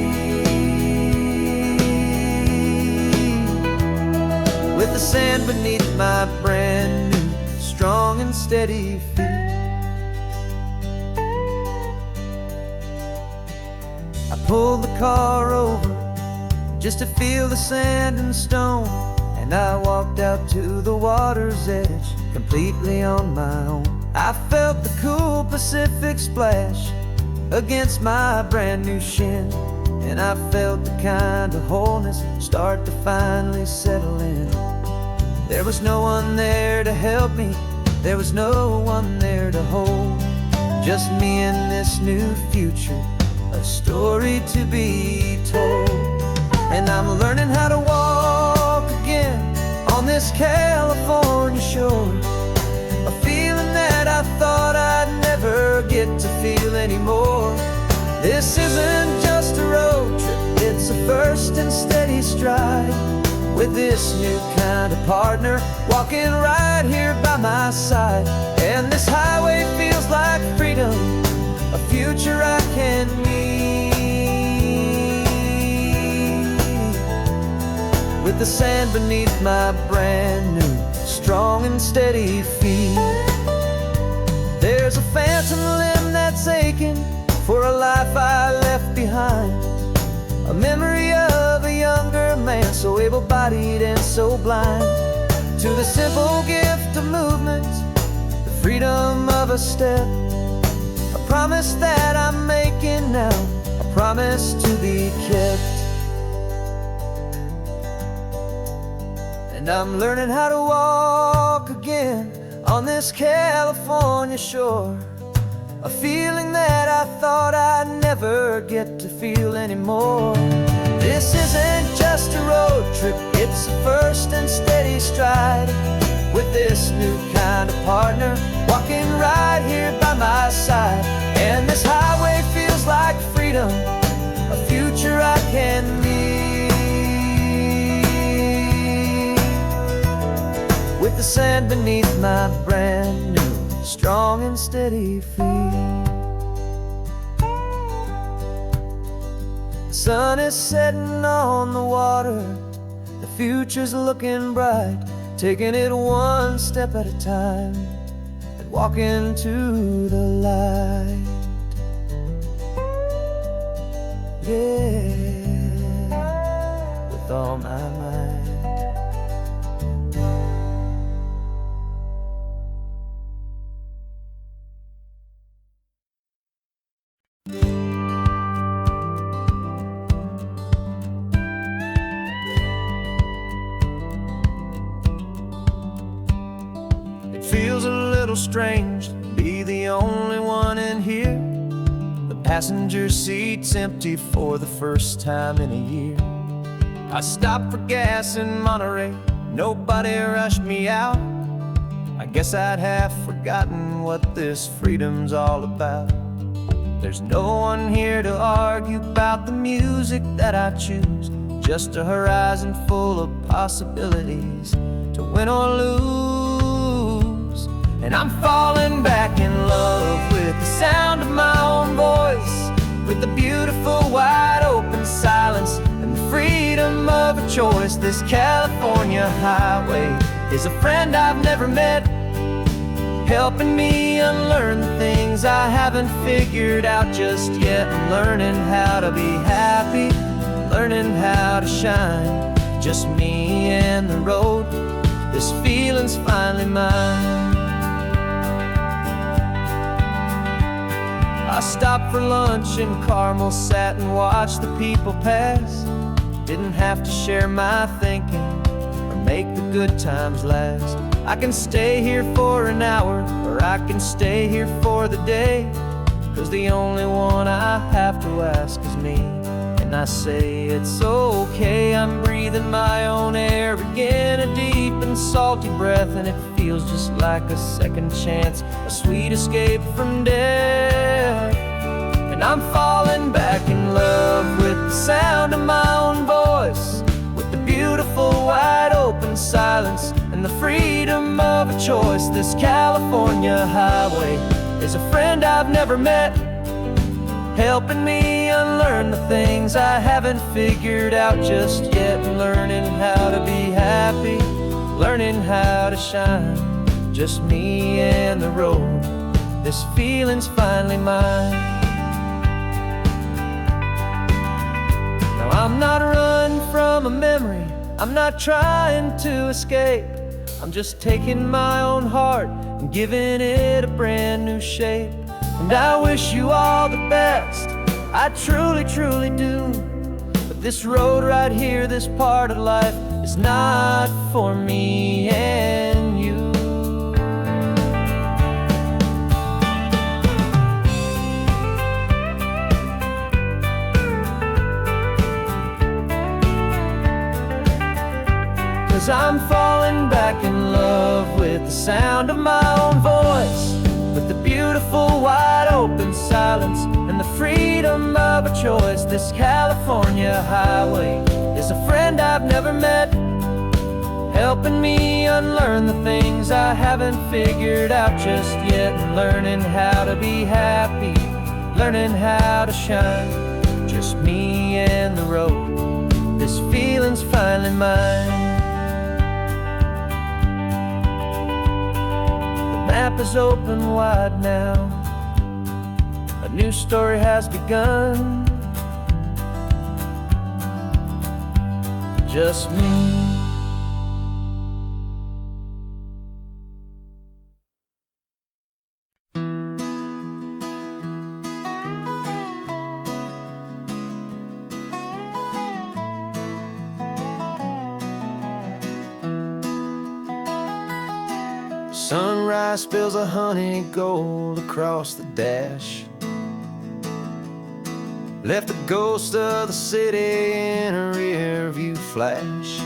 with the sand beneath my brand new strong and steady feet. I pulled the car over just to feel the sand and stone, and I walked out to the water's edge completely on my own. I felt the cool Pacific splash against my brand new shin, and I felt the kind of wholeness start to finally settle in. There was no one there to help me, there was no one there to hold, just me and this new future, a story to be told. And I'm learning how to walk again on this California shore, a feeling that I thought I'd never get to feel anymore. This isn't just a road trip, it's a first and steady stride, with this new kind of partner walking right here by my side. And this highway feels like freedom, a future I can need, with the sand beneath my brand new strong and steady feet. There's a phantom limb that's aching for a life I left behind, a memory of a younger man, so able-bodied and so blind, to the simple gift of movement, the freedom of a step, a promise that I'm making now, a promise to be kept. And I'm learning how to walk again on this California shore, a feeling that I thought I'd never get to feel anymore. This isn't just a road trip, it's a first and steady stride, with this new kind of partner walking right here by my side. And this highway feels like freedom, a future I can need, with the sand beneath my brand new strong and steady feet. Sun is setting on the water, the future's looking bright, taking it one step at a time and walk into the light. Yeah, with all my might. It feels a little strange to be the only one in here. The passenger seat's empty for the first time in a year. I stopped for gas in Monterey, nobody rushed me out. I guess I'd have forgotten what this freedom's all about. There's no one here to argue about the music that I choose, just a horizon full of possibilities to win or lose. And I'm falling back in love with the sound of my own voice, with the beautiful wide open silence and the freedom of a choice. This California highway is a friend I've never met, helping me unlearn the things I haven't figured out just yet. I'm learning how to be happy, learning how to shine, just me and the road. This feeling's finally mine. I stopped for lunch in Carmel, sat and watched the people pass. Didn't have to share my thinking or make the good times last. I can stay here for an hour, or I can stay here for the day, 'cause the only one I have to ask is me. And I say it's okay, I'm breathing my own air again, a deep and salty breath, and it feels just like a second chance, a sweet escape from death. And I'm falling back in love with the sound of my own voice, with the beautiful wide open silence and the freedom of a choice. This California highway is a friend I've never met, helping me unlearn the things I haven't figured out just yet. Learning how to be happy, learning how to shine, just me and the road. This feeling's finally mine. Now I'm not running from a memory, I'm not trying to escape. I'm just taking my own heart and giving it a brand new shape. And I wish you all the best, I truly, truly do. But this road right here, this part of life, is not for me and you. 'Cause I'm falling back in love with the sound of my own voice, with the beautiful wide open silence and the freedom of a choice. This California highway is a friend I've never met, helping me unlearn the things I haven't figured out just yet. And learning how to be happy, learning how to shine, just me and the road. This feeling's finally mine. The map is open wide now, a new story has begun, just me. Sunrise spills a honey gold across the dash, left the ghost of the city in a rear view flash.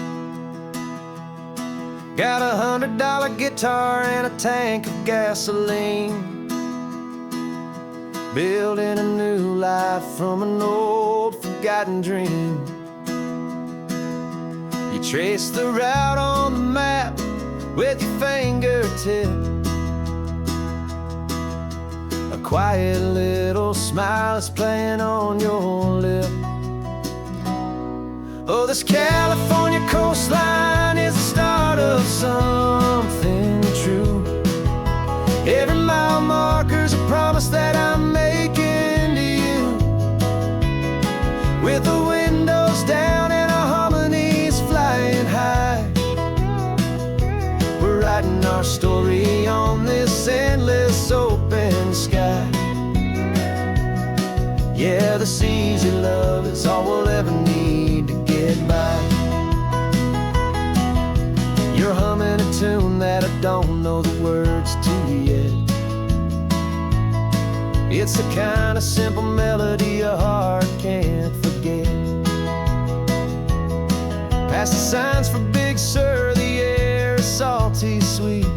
Got a $100 guitar and a tank of gasoline, building a new life from an old forgotten dream. You trace the route on the map with your fingertip, a quiet little smile is playing on your lip. Oh, this California coastline is the start of something true. Every mile marker's a promise that I'm making to you. With the windows down and our harmonies flying high, we're writing our story on this endless open sky. Yeah, this easy love is all we'll ever need to get by. You're humming a tune that I don't know the words to yet. It's the kind of simple melody a heart can't forget. Past the signs for Big Sur, the air is salty sweet.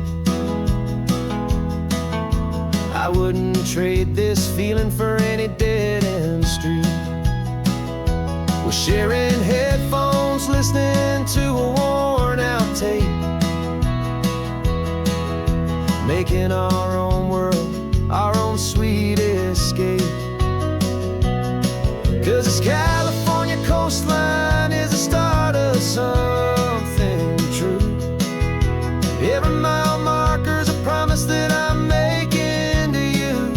I wouldn't trade this feeling for any dead-end street. We're sharing headphones, listening to a worn-out tape, making our own world, our own sweet escape. 'Cause this California coastline is the start of something true. Every mile marker's a promise that I'm making to you.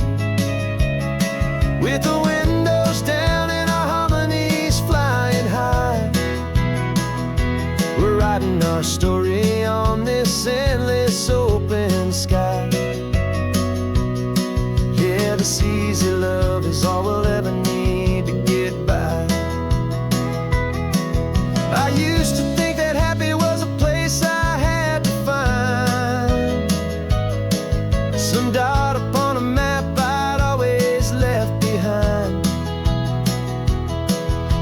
With the windows down and our harmonies flying high, we're writing our story on this endless open sky. Yeah, this easy love is all we'll ever need to get by. I used to think that happy was a place I had to find, some dot upon a map I'd always left behind.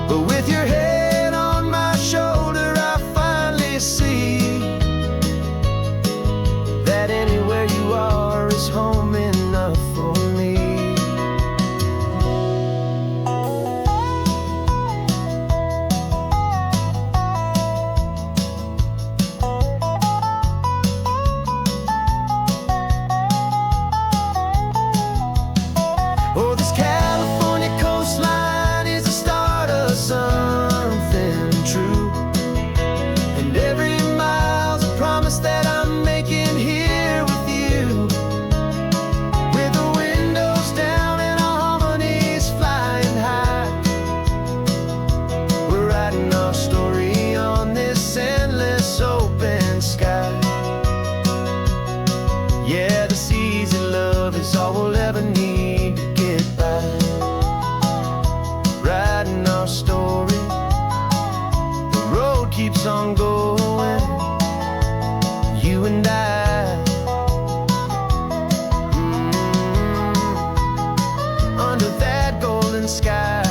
But with your head on my shoulder, I finally see that anywhere you are is home enough for me. Oh, this California coastline is the start of something true. And every mile's a promise that I'm making here with you. With the windows down and our harmonies flying high, we're writing our story on this endless open sky. Yeah, this easy love is all we'll ever need to get by. Writing our story, the road keeps on going, you and I, under that golden sky.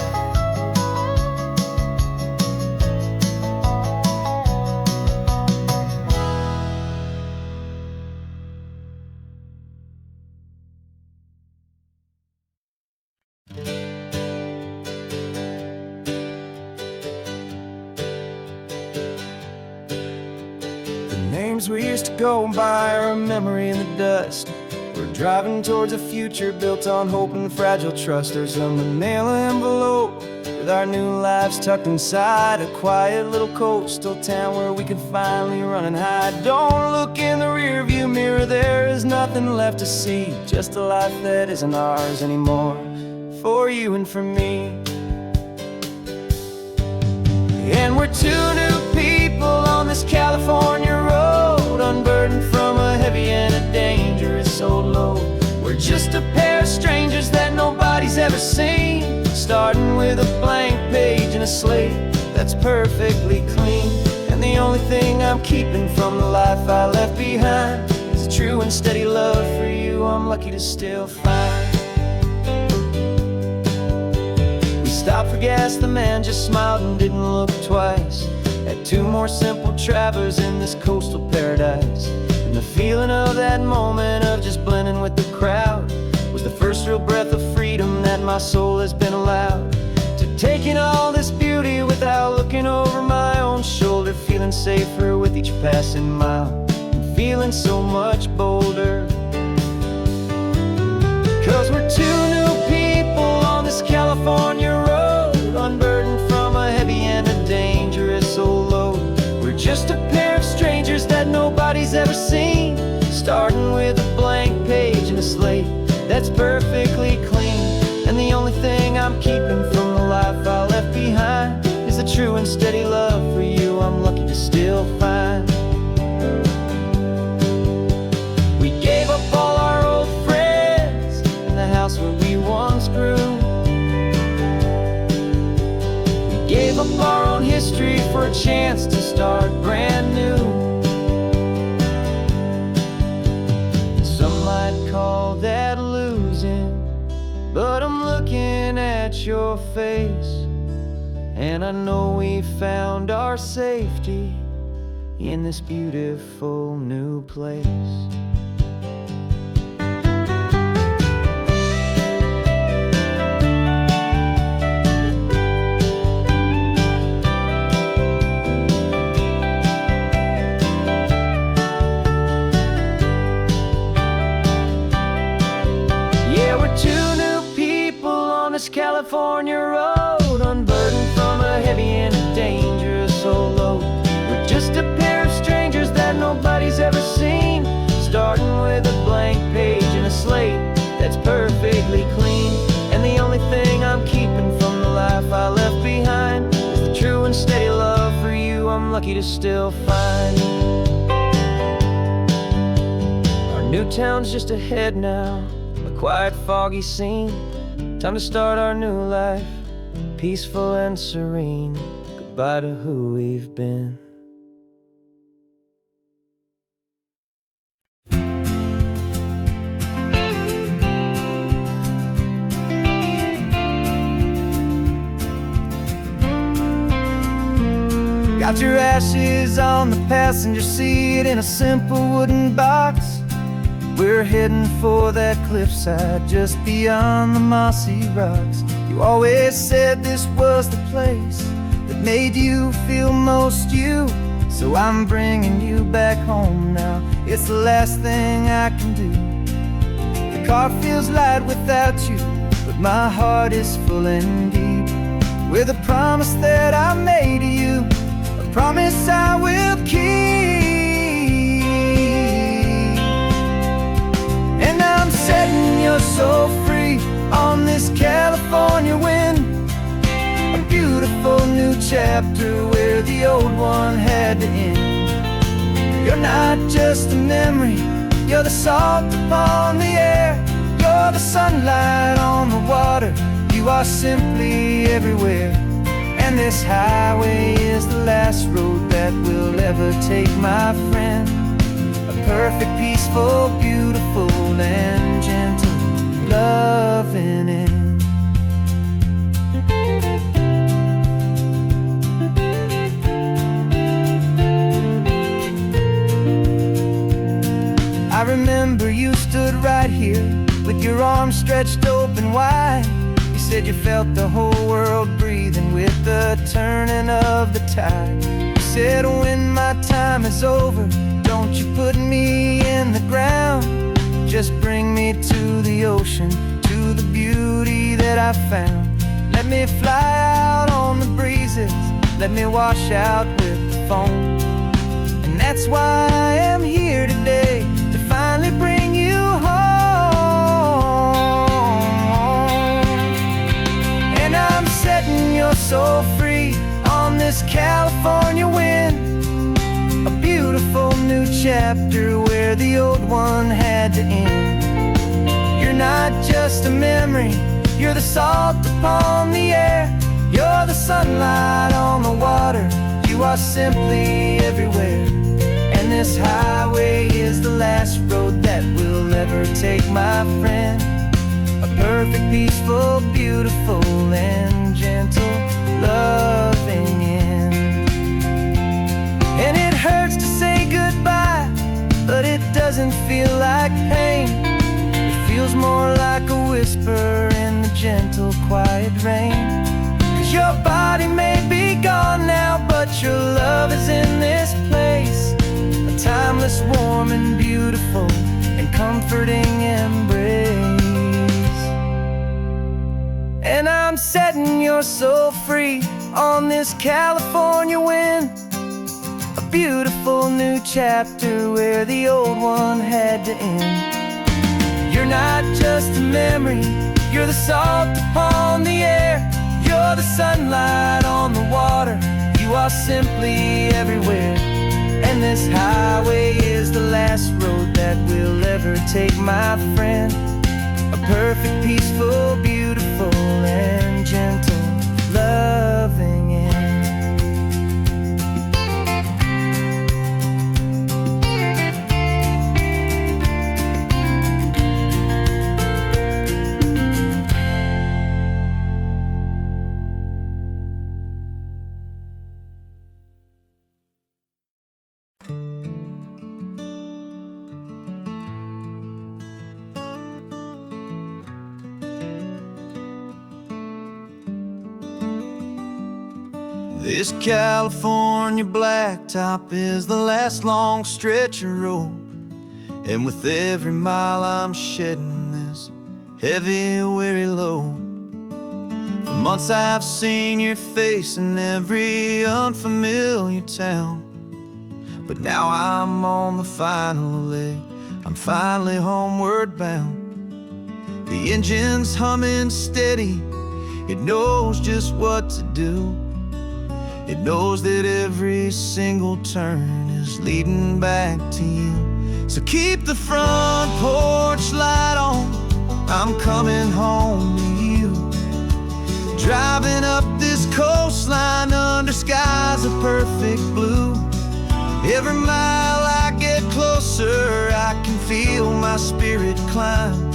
Names we used to go by are a memory in the dust. We're driving towards a future built on hope and fragile trust. There's a manila envelope with our new lives tucked inside, a quiet little coastal town where we can finally run and hide. Don't look in the rearview mirror, there is nothing left to see, just a life that isn't ours anymore, for you and for me. And we're two new people on this California road, unburdened from a heavy and a dangerous old load. We're just a pair of strangers that nobody's ever seen, starting with a blank page and a slate that's perfectly clean. And the only thing I'm keeping from the life I left behind is a true and steady love for you I'm lucky to still find. We stopped for gas, the man just smiled and didn't look twice. Had two more simple travelers in this coastal paradise. And the feeling of that moment of just blending with the crowd was the first real breath of freedom that my soul has been allowed to take in all this beauty without looking over my own shoulder, feeling safer with each passing mile and feeling so much bolder. 'Cause we're two new people on this California road, unburdened from a heavy and a dangerous nobody's ever seen. Starting with a blank page and a slate that's perfectly clean. And the only thing I'm keeping from the life I left behind is the true and steady love for you I'm lucky to still find. We gave up all our old friends in the house where we once grew. We gave up our own history for a chance to start brand new. Some might call that losing, but I'm looking at your face, and I know we found our safety in this beautiful new place. Yeah, we're two new people on this California road, unburdened from a heavy and dangerous old load. We're just a pair of strangers that nobody's ever seen, starting with a blank page and a slate that's perfectly clean. And the only thing I'm keeping from the life I left behind is the true and steady love for you I'm lucky to still find. Our new town's just ahead now, a quiet, foggy scene. Time to start our new life, peaceful and serene. Goodbye to who we've been. Got your ashes on the passenger seat in a simple wooden box. We're heading for that cliffside just beyond the mossy rocks. You always said this was the place that made you feel most you, so I'm bringing you back home now. It's the last thing I can do. The car feels light without you, but my heart is full and deep with a promise that I made to you, a promise I will keep. And I'm setting your soul free on this California wind, a beautiful new chapter where the old one had to end. You're not just a memory, you're the salt upon the air, you're the sunlight on the water, you are simply everywhere. And this highway is the last road that we'll ever take, my friend. A perfect, peaceful, beautiful, and gentle loving end. I remember you stood right here with your arms stretched open wide. You said you felt the whole world breathing with the turning of the tide. You said when my time is over, don't you put me in the ground, just bring me to the ocean, to the beauty that I found. Let me fly out on the breezes, let me wash out with the foam. And that's why I am here today, to finally bring you home. And I'm setting your soul free on this California wind, a beautiful new chapter where the old one had to end. You're not just a memory, you're the salt upon the air, you're the sunlight on the water, you are simply everywhere. And this highway is the last road that we'll ever take, my friend. A perfect, peaceful, beautiful, and gentle loving end. And it hurts to say goodbye, but it doesn't feel like pain. It feels more like a whisper in the gentle, quiet rain. 'Cause your body may be gone now, but your love is in this place, a timeless, warm, and beautiful, and comforting embrace. And I'm setting your soul free on this California wind, a beautiful new chapter where the old one had to end. You're not just a memory, you're the salt upon the air. You're the sunlight on the water, you are simply everywhere. And this highway is the last road that we'll ever take, my friend. A perfect, peaceful, beautiful, and gentle, loving end. This California blacktop is the last long stretch of road, and with every mile I'm shedding this heavy, weary load. For months I've seen your face in every unfamiliar town, but now I'm on the final leg, I'm finally homeward bound. The engine's humming steady, it knows just what to do. It knows that every single turn is leading back to you. So keep the front porch light on, I'm coming home to you. Driving up this coastline under skies of perfect blue. Every mile I get closer, I can feel my spirit climb,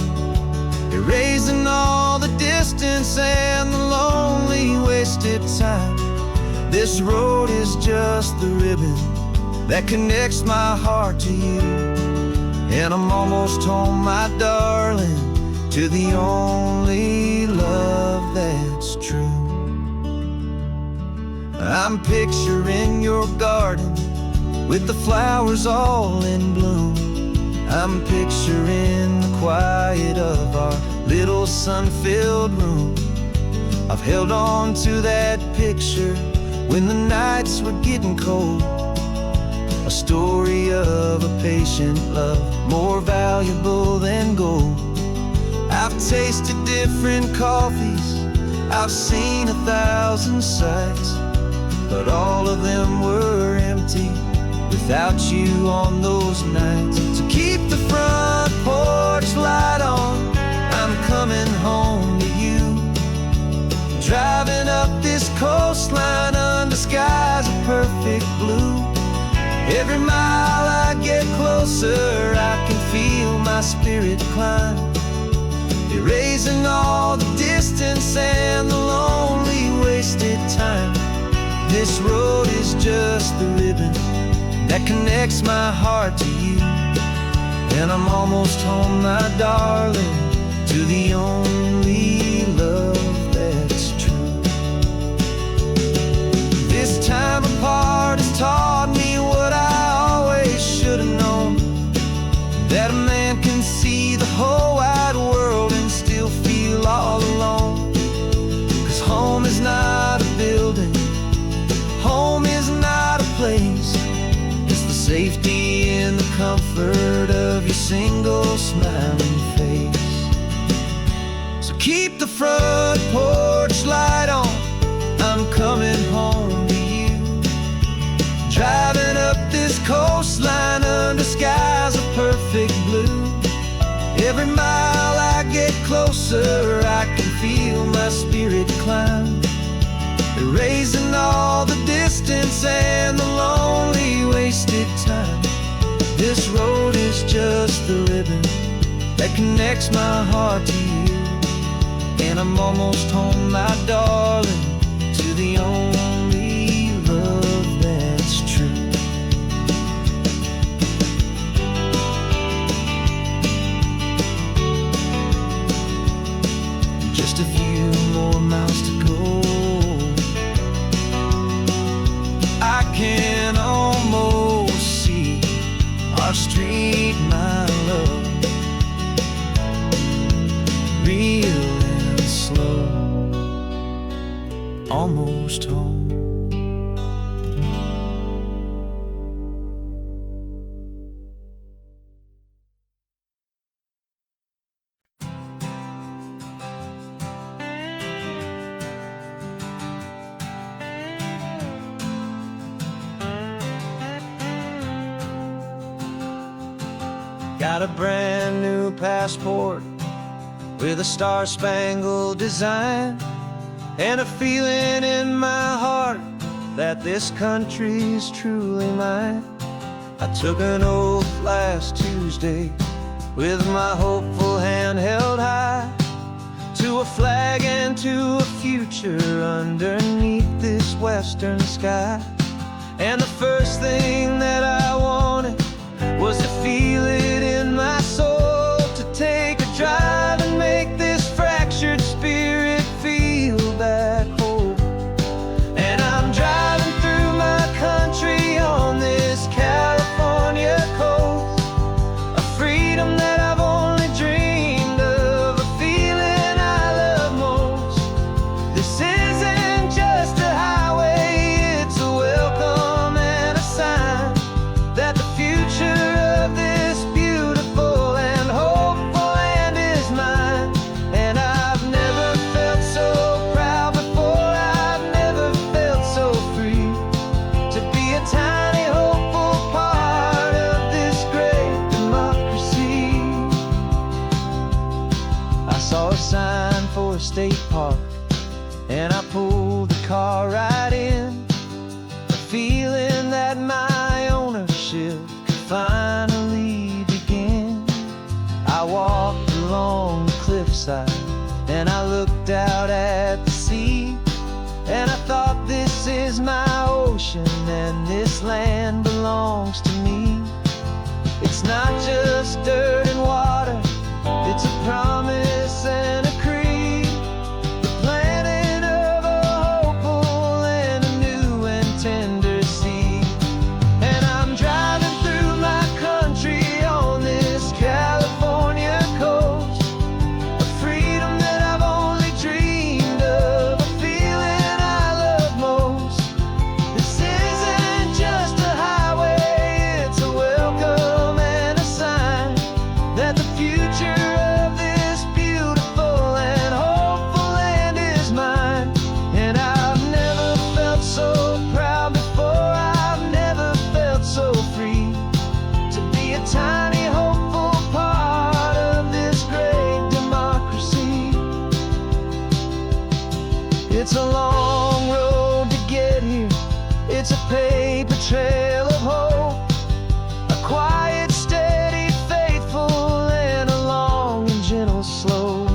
erasing all the distance and the lonely wasted time. This road is just the ribbon that connects my heart to you. And I'm almost home, my darling, to the only love that's true. I'm picturing your garden with the flowers all in bloom. I'm picturing the quiet of our little sun-filled room. I've held on to that picture when the nights were getting cold. A story of a patient love, more valuable than gold. I've tasted different coffees, I've seen 1,000 sights, but all of them were empty without you on those nights. So keep the front porch light on, I'm coming home to you. Driving up this coastline under skies of perfect blue. Every mile I get closer, I can feel my spirit climb, erasing all the distance and the lonely wasted time. This road is just the ribbon that connects my heart to you. And I'm almost home, my darling, to the only love that's true. This time apart has taught me what I always should have known, that a man can see the whole wide world and still feel all alone. 'Cause home is not a building, home is not a place, it's the safety and the comfort of your single smiling face. So keep the front porch light on, I'm coming home to you. Driving up this coastline under skies of perfect blue. Every mile I get closer, I can feel my spirit climb, erasing all the distance and the lonely wasted time. This road is just the ribbon that connects my heart to you. And I'm almost home, my darling, to the only love that's true. Just a few more miles to go, I can almost see our street, my love, real and slow, almost home. Got a brand new passport with a star-spangled design, and a feeling in my heart that this country's truly mine. I took an oath last Tuesday with my hopeful hand held high, to a flag and to a future underneath this western sky. And the first thing that I wanted was to feel it in my soul, to take a drive and make this fractured spirit feel back home. And I'm driving through my country on this California coast, a freedom that I've only dreamed of, a feeling I love most. This isn't just a highway, it's a welcome and a sign that the future of this beautiful and hopeful land is mine. And I've never felt so proud before, I've never felt so free, to be a tiny hopeful part of this great democracy. I saw a sign for a state park, and I pulled the car right in, a feeling that my ownership could finally begin. I walked along the cliffside and I looked out at the sea, and I thought, this is my ocean and this land belongs to me. It's not just dirt and water, it's a promise and a creed, the planting of a hopeful and a new and tender seed. And I'm driving through my country on this California coast, a freedom that I've only dreamed of, a feeling I love most. This isn't just a highway, it's a welcome and a sign that the future of this beautiful and hopeful land is mine. And I've never felt so proud before, I've never felt so free, to be a tiny hopeful part of this great democracy. It's a long road to get here, it's a paper trail of hope, a quiet, steady, faithful, and a long and gentle slope.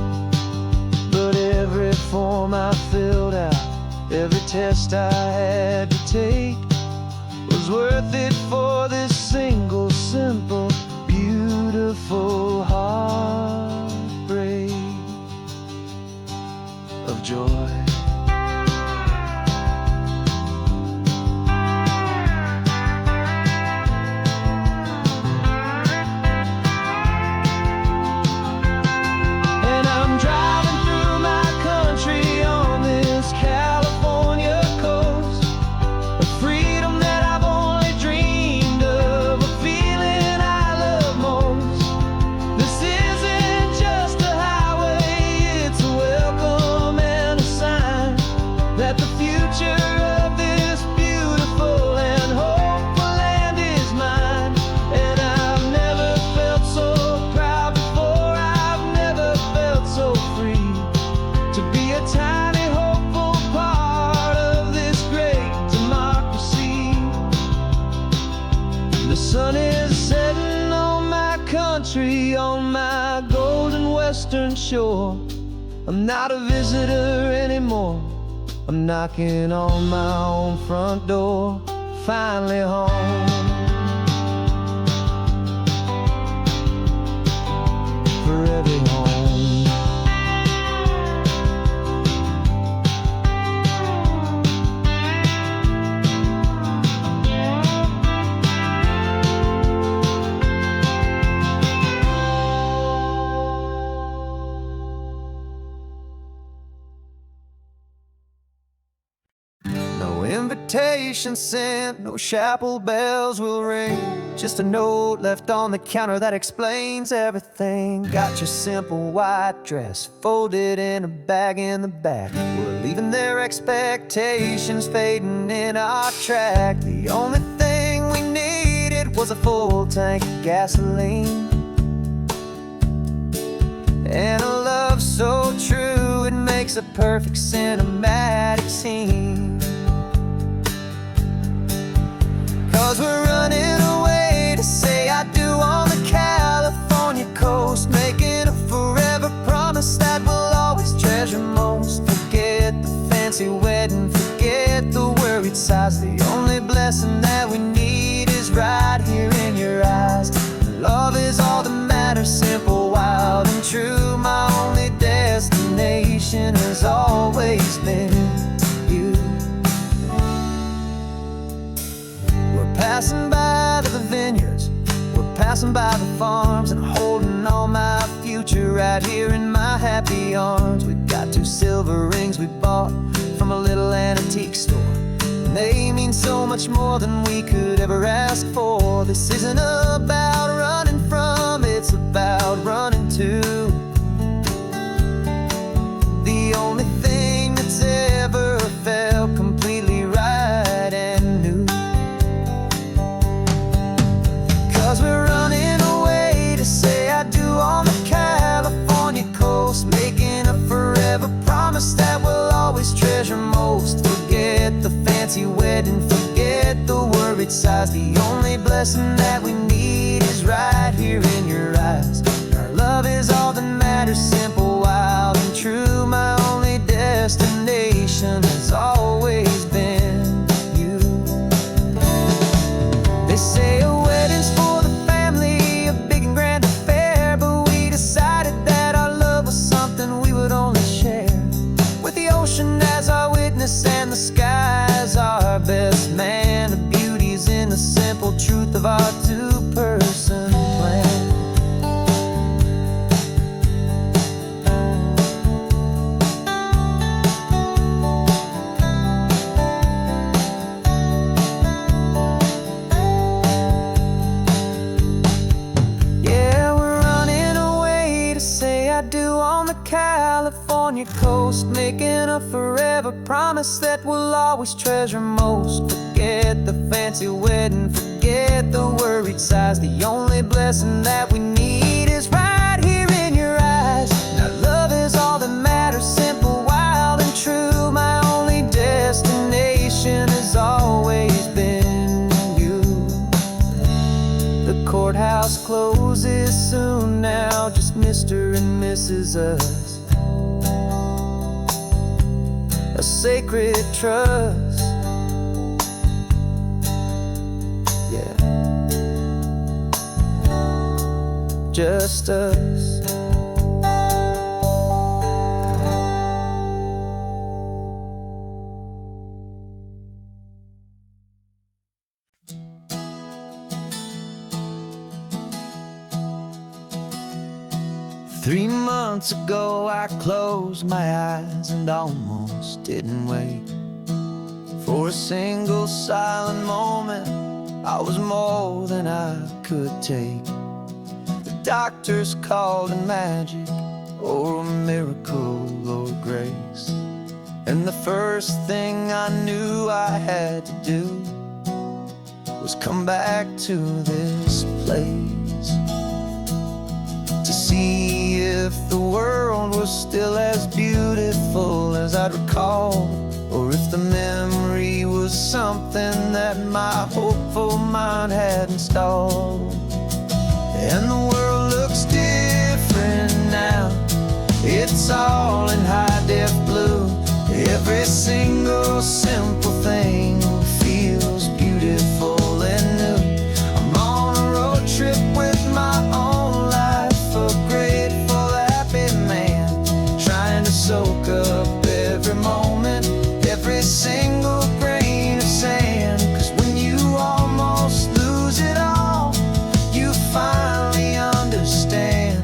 But every form I filled out, every test I had to take, was worth it for this single, simple, beautiful heartbreak of joy. And I'm driving through my country on this California coast, a freedom that I've only dreamed of, a feeling I love most. This isn't just a highway, it's a welcome and a sign that the future of this beautiful and hopeful land is mine. And I've never felt so proud before, I've never felt so free, to be a tiny hopeful part of this great democracy. The sun is setting on my country, on my golden western shore. I'm not a visitor anymore, I'm knocking on my own front door, finally home. Forever home. No invitation sent, no chapel bells will ring, just a note left on the counter that explains everything. Got your simple white dress folded in a bag in the back. We're leaving their expectations fading in our track. The only thing we needed was a full tank of gasoline, makes a perfect cinematic scene. 'Cause we're running away to say I do on the California coast, making a forever promise that we'll always treasure most. Forget the fancy wedding, forget the worried sighs. The only blessing that we need is right here in your eyes. Love is all that matters, simple, wild, and true. My only destination has always been you. We're passing by the vineyards, we're passing by the farms, and holding all my future right here in my happy arms. We've got 2 silver rings we bought from a little antique store, and they mean so much more than we could ever ask for. This isn't about running from, it's about running to the only thing that's ever felt completely right and new. 'Cause we're running away to say I do on the California coast, making a forever promise that we'll always treasure most. Forget the fancy wedding, forget the worried sighs. The only blessing that we need is right here in your eyes. Our love is all that matters, simple, wild, and true. My only destination has always been you. They say a wedding's for the family, a big and grand affair, but we decided that our love was something we would only share with the ocean as our witness and the sky as our best man. The beauty's in the simple truth of our 2-person plan. Yeah, we're running away to say I do on the California coast, making a forever promise that we'll always treasure most. Forget the fancy wedding, forget the worried sighs. The only blessing that we need is right here in your eyes. Now love is all that matters, simple, wild, and true. My only destination has always been you. The courthouse closes soon now, just Mr. and Mrs. Us, a sacred trust. Yeah, just us. Three months ago I closed my eyes and almost didn't wake. For a single silent moment, I was more than I could take. The doctors called it magic, or a miracle, or grace. And the first thing I knew I had to do was come back to this place, to see if the world was still as beautiful as I'd recall, or if the memory was something that my hopeful mind had installed. And the world looks different now, it's all in high-def blue. Every single simple thing feels beautiful and new. I'm on a road trip with my own life, a grateful, happy man, trying to soak up every moment, every single grain of sand. 'Cause when you almost lose it all, you finally understand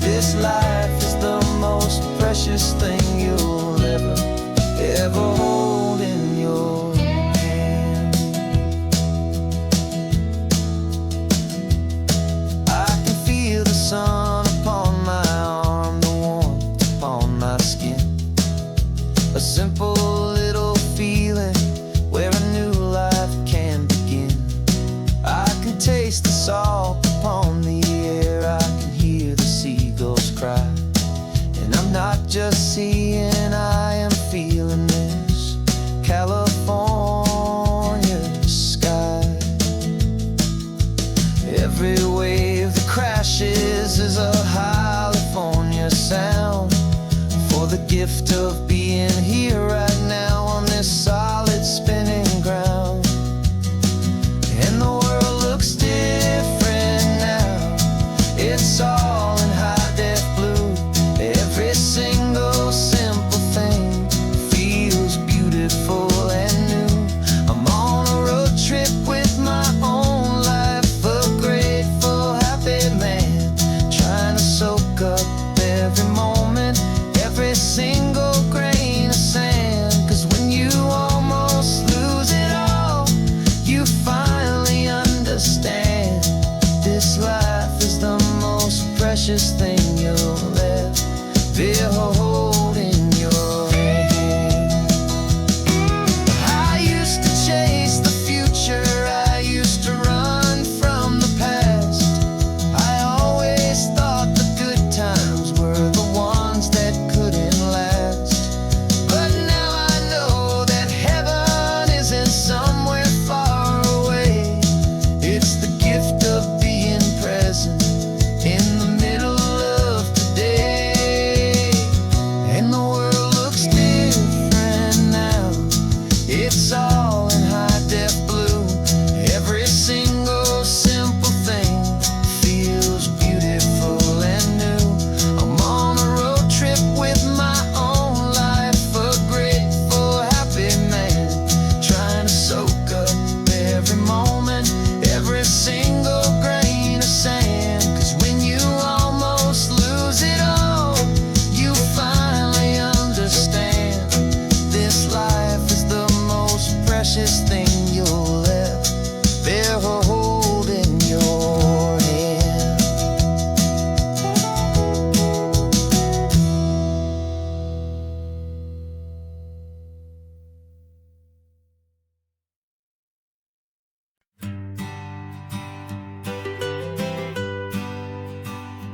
this life is the most precious thing you'll ever hold in your hand. I can feel the sun upon my arm, the warmth upon my skin, a simple little feeling where a new life can begin. I can taste the salt upon the air, I can hear the seagulls cry, and I'm I'm not just seeing, I am feeling this California sky. Every wave that crashes is a California sound, for the gift of being here right now on this solid spinning ground. And the world looks different now, it's all in high-def blue. Every single simple thing feels beautiful and new. I'm on a road trip with my own life, a grateful, happy man, trying to soak up every moment, every single grain of sand. 'Cause when you almost lose it all, you finally understand this life is the most precious thing you'll ever hold in your hand. I used to chase the future, I used to run from the past. I always thought the good times were the ones that couldn't last. But now I know that heaven isn't somewhere far away. It's the gift of being present in the middle of today. And the world looks different now, it's all in high-def blue. Every single simple thing feels beautiful and new. I'm on a road trip with my own life, a grateful, happy man, trying to soak up every moment, every single grain of sand. 'Cause when you almost lose it all, you finally understand this life is the most precious thing you'll ever hold in your hand.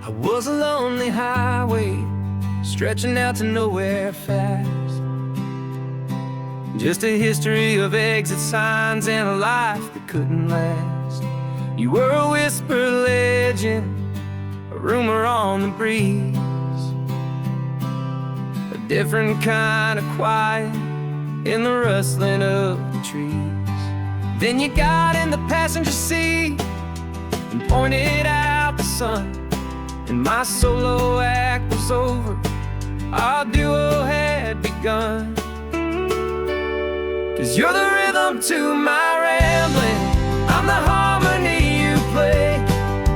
I was a lonely highway stretching out to nowhere fast. Just a history of exit signs and a life that couldn't last. You were a whisper legend, a rumor on the breeze, a different kind of quiet in the rustling of the trees. Then you got in the passenger seat and pointed out the sun, and my solo act was over, our duo had begun. 'Cause you're the rhythm to my rambling, I'm the harmony you play.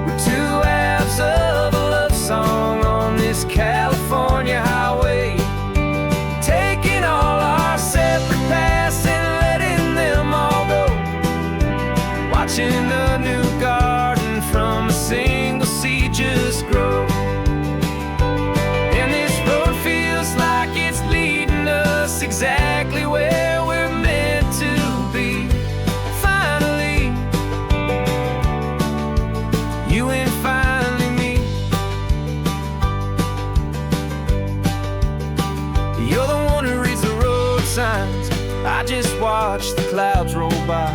We're two halves of a love song on this California highway, taking all our separate paths and letting them all go, watching a new garden from a single seed just grow. And this road feels like it's leading us exactly where we're meant to be. Finally, you and finally me. You're the one who reads the road signs, I just watch the clouds roll by.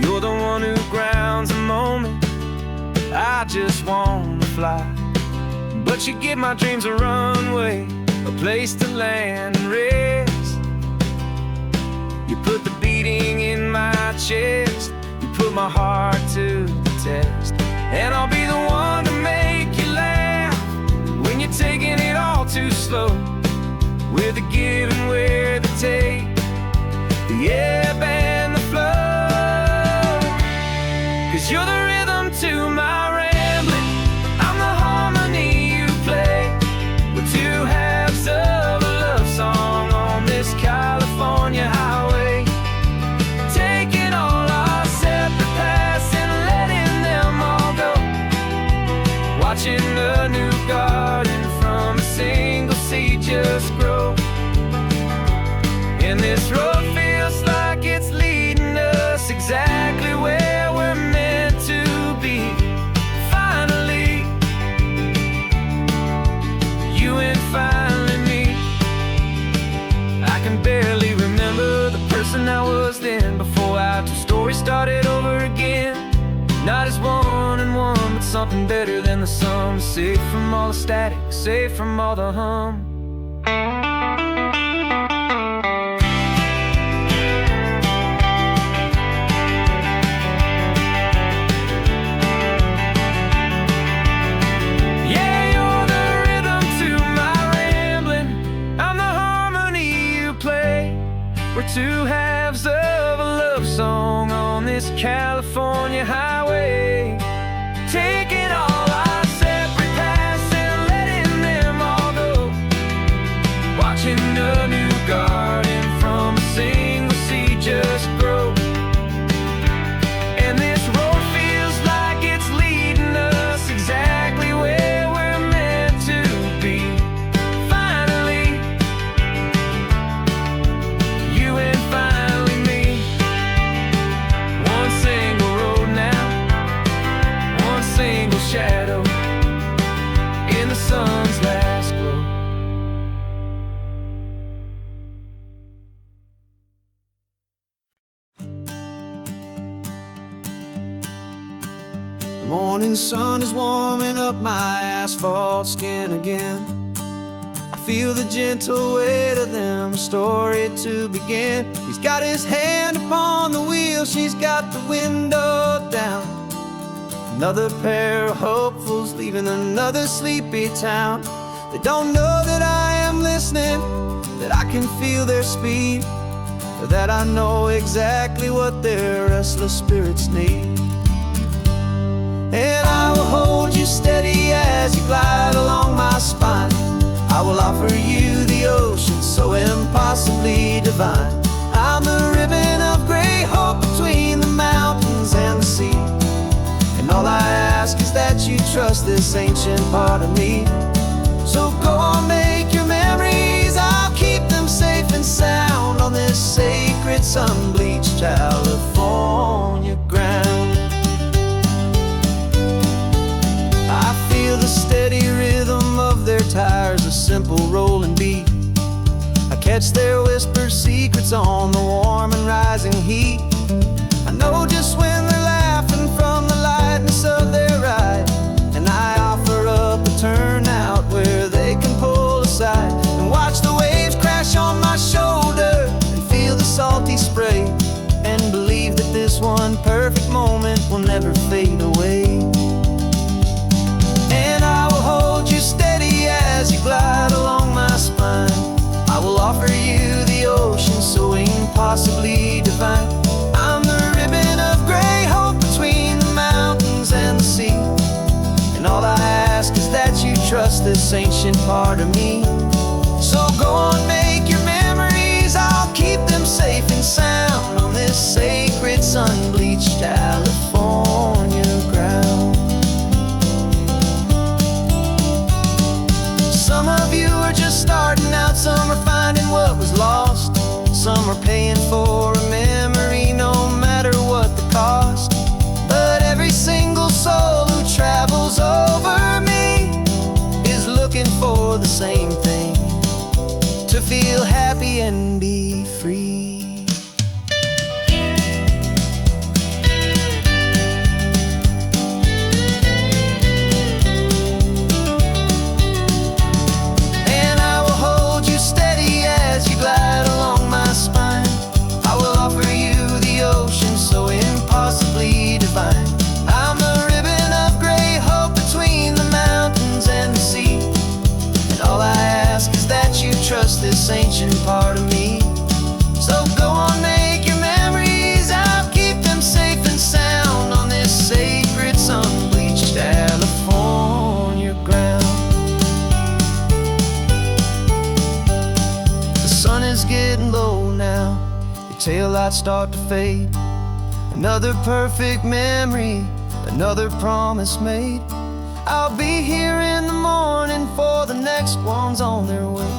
You're the one who grounds a moment, I just wanna fly. But you give my dreams a runway, a place to land and rest. You put the beating in my chest, you put my heart to the test. And I'll be the one to make you laugh when you're taking it all too slow. We're the give and we're the take, the ebb and the flow. 'Cause you're the rhythm to my rambling, I'm the harmony you play. We're two halves of a love song on this California highway, taking all our separate paths and letting them all go, watching a new garden from a single seed just grow. And this road feels like started over again. Not as one and one, but something better than the sum. Safe from all the static, safe from all the hum. We're two halves of a love song on this California highway, taking all our separate paths and letting them all go, watching a new garden from a single seed just grow. And this road feels like it's leading us exactly where we're meant to be. Finally, you and finally me. One single road now, one single shadow in the sun's last glow. The morning sun is warming up my asphalt skin again. I feel the gentle weight of them, a story to begin. He's got his hand upon the wheel, she's got the window down. Another pair of hopefuls leaving another sleepy town. They don't know that I am listening, that I can feel their speed, or that I know exactly what their restless spirits need. And I will hold you steady as you glide along my spine. I will offer you the ocean so impossibly divine. I'm the ribbon of gray hope between the mountains and the sea. And all I ask is that you trust this ancient part of me. So go on, make your memories, I'll keep them safe and sound on this sacred sun-bleached California ground. I feel the steady rhythm of their tires, a simple rolling beat. I catch their whispered secrets on the warm and rising heat. I know just when they're laughing from the lightness of their ride, and I offer up a turnout where they can pull aside and watch the waves crash on my shoulder and feel the salty spray, and believe that this one perfect moment will never fade away. And I will hold you steady as you glide along my spine. I will offer you the ocean so impossibly divine. I'm the ribbon of gray hope between the mountains and the sea. And all I ask is that you trust this ancient part of me. So go on, make your memories, I'll keep them safe and sound on this sacred sun-bleached California ground. Some of you are just starting out, some are finding what was lost, some are paying for a memory no matter what the cost. But every single soul who travels over me is looking for the same thing, to feel happy and be free. I'm a ribbon of gray hope between the mountains and the sea. And all I ask is that you trust this ancient part of me. So go on, make your memories, I'll keep them safe and sound on this sacred sun-bleached California ground. The sun is getting low now, your taillights start to fade. Another perfect memory, another promise made. I'll be here in the morning for the next ones on their way.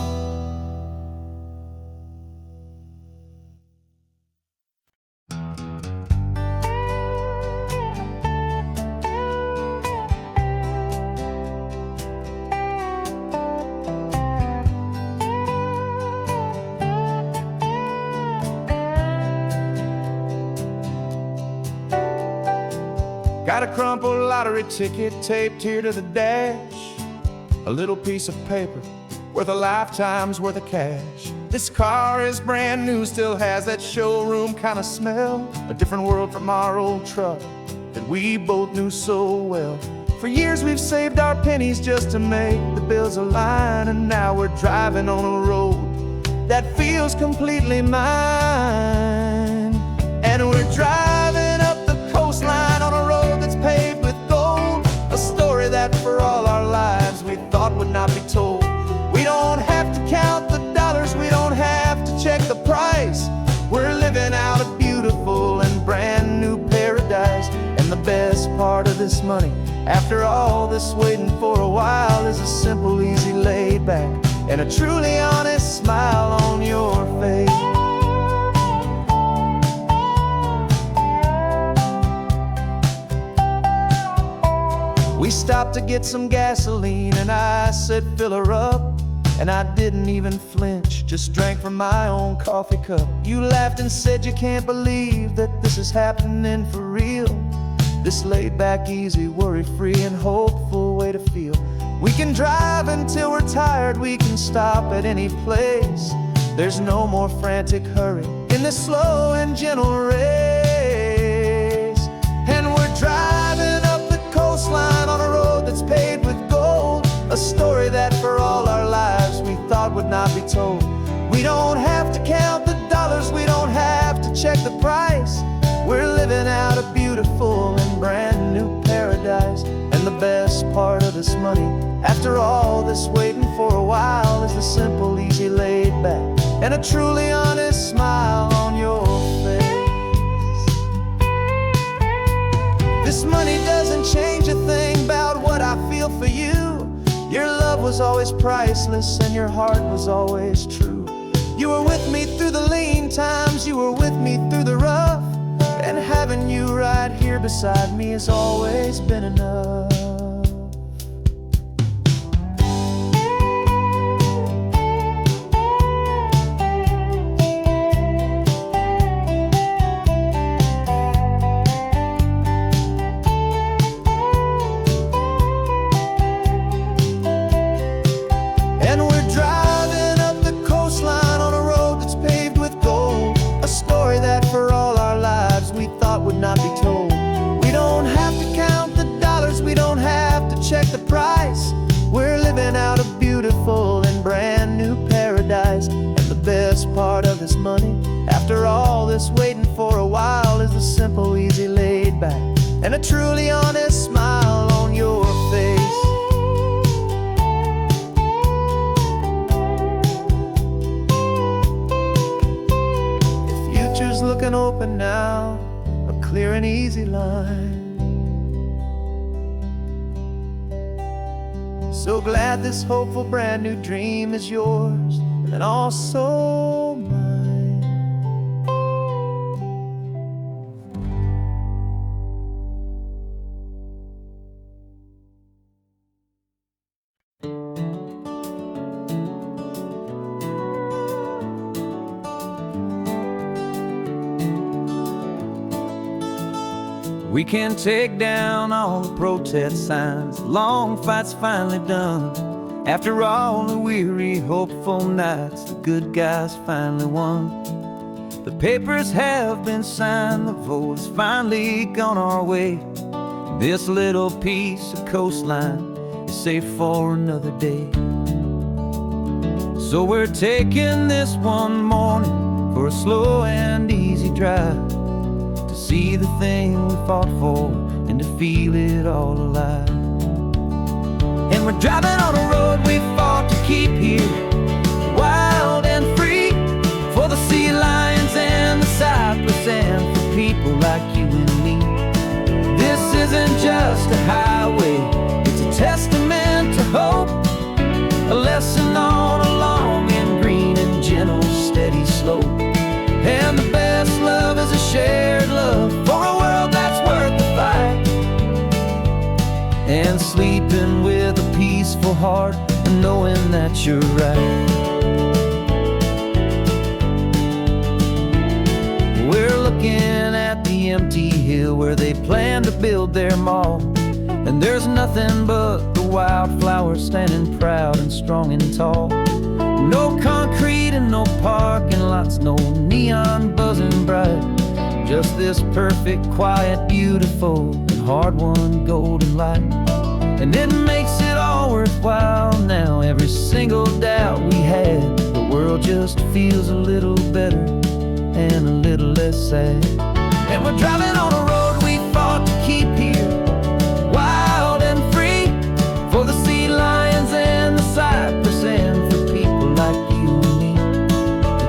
Got a crumpled lottery ticket taped here to the dash, a little piece of paper worth a lifetime's worth of cash. This car is brand new, still has that showroom kind of smell, a different world from our old truck that we both knew so well. For years we've saved our pennies just to make the bills align, and now we're driving on a road that feels completely mine. And we're driving up the coastline on a road that's paved with gold, a story that for all our lives we thought would not be told. We don't have to count the dollars, we don't have to check the price. We're living out a beautiful and brand new paradise. And the best part of this money, after all this waiting for a while, is a simple, easy, laid back, and a truly honest smile on your face. We stopped to get some gasoline, and I said, fill her up. And I didn't even flinch, just drank from my own coffee cup. You laughed and said you can't believe that this is happening for real. This laid back, easy, worry-free and hopeful way to feel. We can drive until we're tired, we can stop at any place. There's no more frantic hurry in this slow and gentle race. And we're driving up the coastline on a road that's paved with gold, a story that for all our lives we thought would not be told. We don't have to count the dollars, we don't have to check the price. We're living out a beautiful and brand new paradise. And the best part of this money, after all this waiting for a while, is the simple, easy, laid back, and a truly honest smile on your face. This money doesn't change a thing about what I feel for you. Your love was always priceless and your heart was always true. You were with me through the lean times, you were with me through the rough, and having you right here beside me has always been enough. Not be told. We don't have to count the dollars, we don't have to check the price. We're living out a beautiful and brand new paradise. And the best part of this money, after all this waiting for a while, is the simple, easy, laid back, and a truly honest smile on your face. The future's looking open now, clear and easy line. So glad this hopeful brand new dream is yours and also mine. We can take down all the protest signs, long fight's finally done. After all the weary, hopeful nights, the good guys finally won. The papers have been signed, the vote's finally gone our way. This little piece of coastline is safe for another day. So we're taking this one morning for a slow and easy drive, to see the thing we fought for and to feel it all alive. And we're driving on a road we fought to keep here, wild and free, for the sea lions and the cypress and for people like you and me. This isn't just a highway, it's a testament to hope, a lesson on a long and green and gentle steady slope. And the best love is a shared love for a world that's worth the fight, and sleeping with a peaceful heart and knowing that you're right. We're looking at the empty hill where they plan to build their There's nothing but the wildflowers standing proud and strong and tall. No concrete and no parking lots, no neon buzzing bright. Just this perfect, quiet, beautiful, and hard-won golden light. And it makes it all worthwhile now. Every single doubt we had, the world just feels a little better and a little less sad. And we're driving on a road we fought to keep here, wild and free, for the sea lions and the cypress and for people like you and me.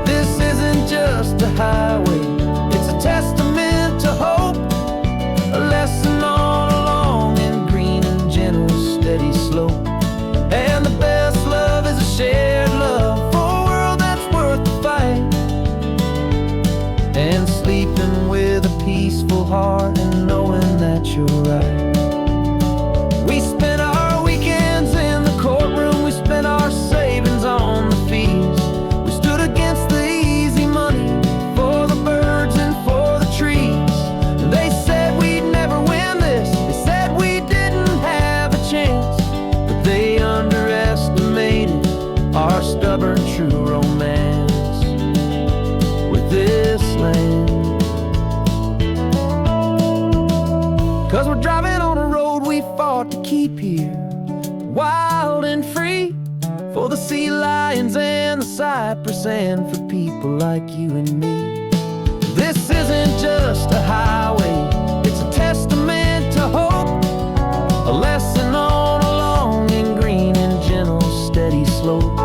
This isn't just a highway, it's a testament to hope, a lesson on a long and green and gentle steady slope. And the best love is a shared love for a world that's worth the fight, and sleeping with a peaceful heart and knowing that you're right. We spent our weekends in the courtroom, we spent our savings on the fees. We stood against the easy money for the birds and for the trees. And they said we'd never win this, they said we didn't have a chance, but they underestimated our stubborn true romance with this land. 'Cause we're driving on a road we fought to keep here, wild and free, for the sea lions and the cypress and for people like you and me. This isn't just a highway, it's a testament to hope, a lesson on a long and green and gentle steady slope.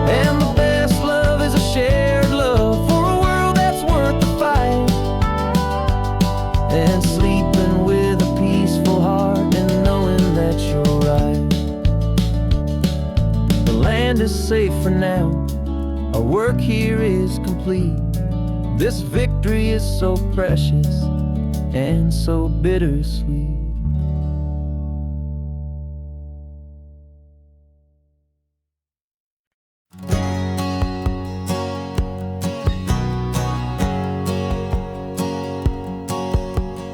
And the best love is a shared love for a world that's worth the fight, and sleeping with a peaceful heart and knowing that you're right. The land is safe for now, our work here is complete. This victory is so precious and so bittersweet.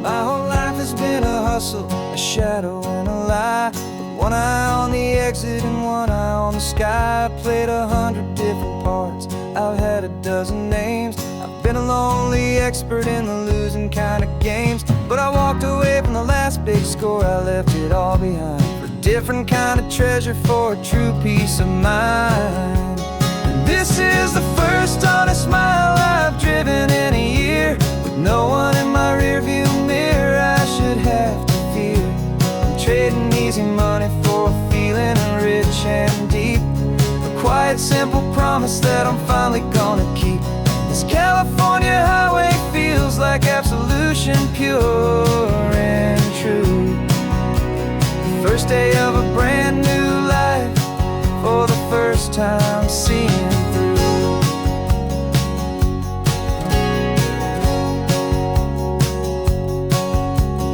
My whole life has been a hustle, a shadow and a lie, with one eye on the exit and one eye on the sky. I played 100 different parts, I've had a dozen names. I've been a lonely expert in the losing kind of games, but I walked away from the last big score, I left it all behind for a different kind of treasure, for a true peace of mind. And this is the first honest mile I've driven in a year, with no one in my rearview mirror I should have to fear. I'm trading easy money for a feeling rich and deep, a quiet simple promise that I'm finally gonna keep. This California highway feels like absolution, pure and true. The first day of a brand new life, for the first time seeing through.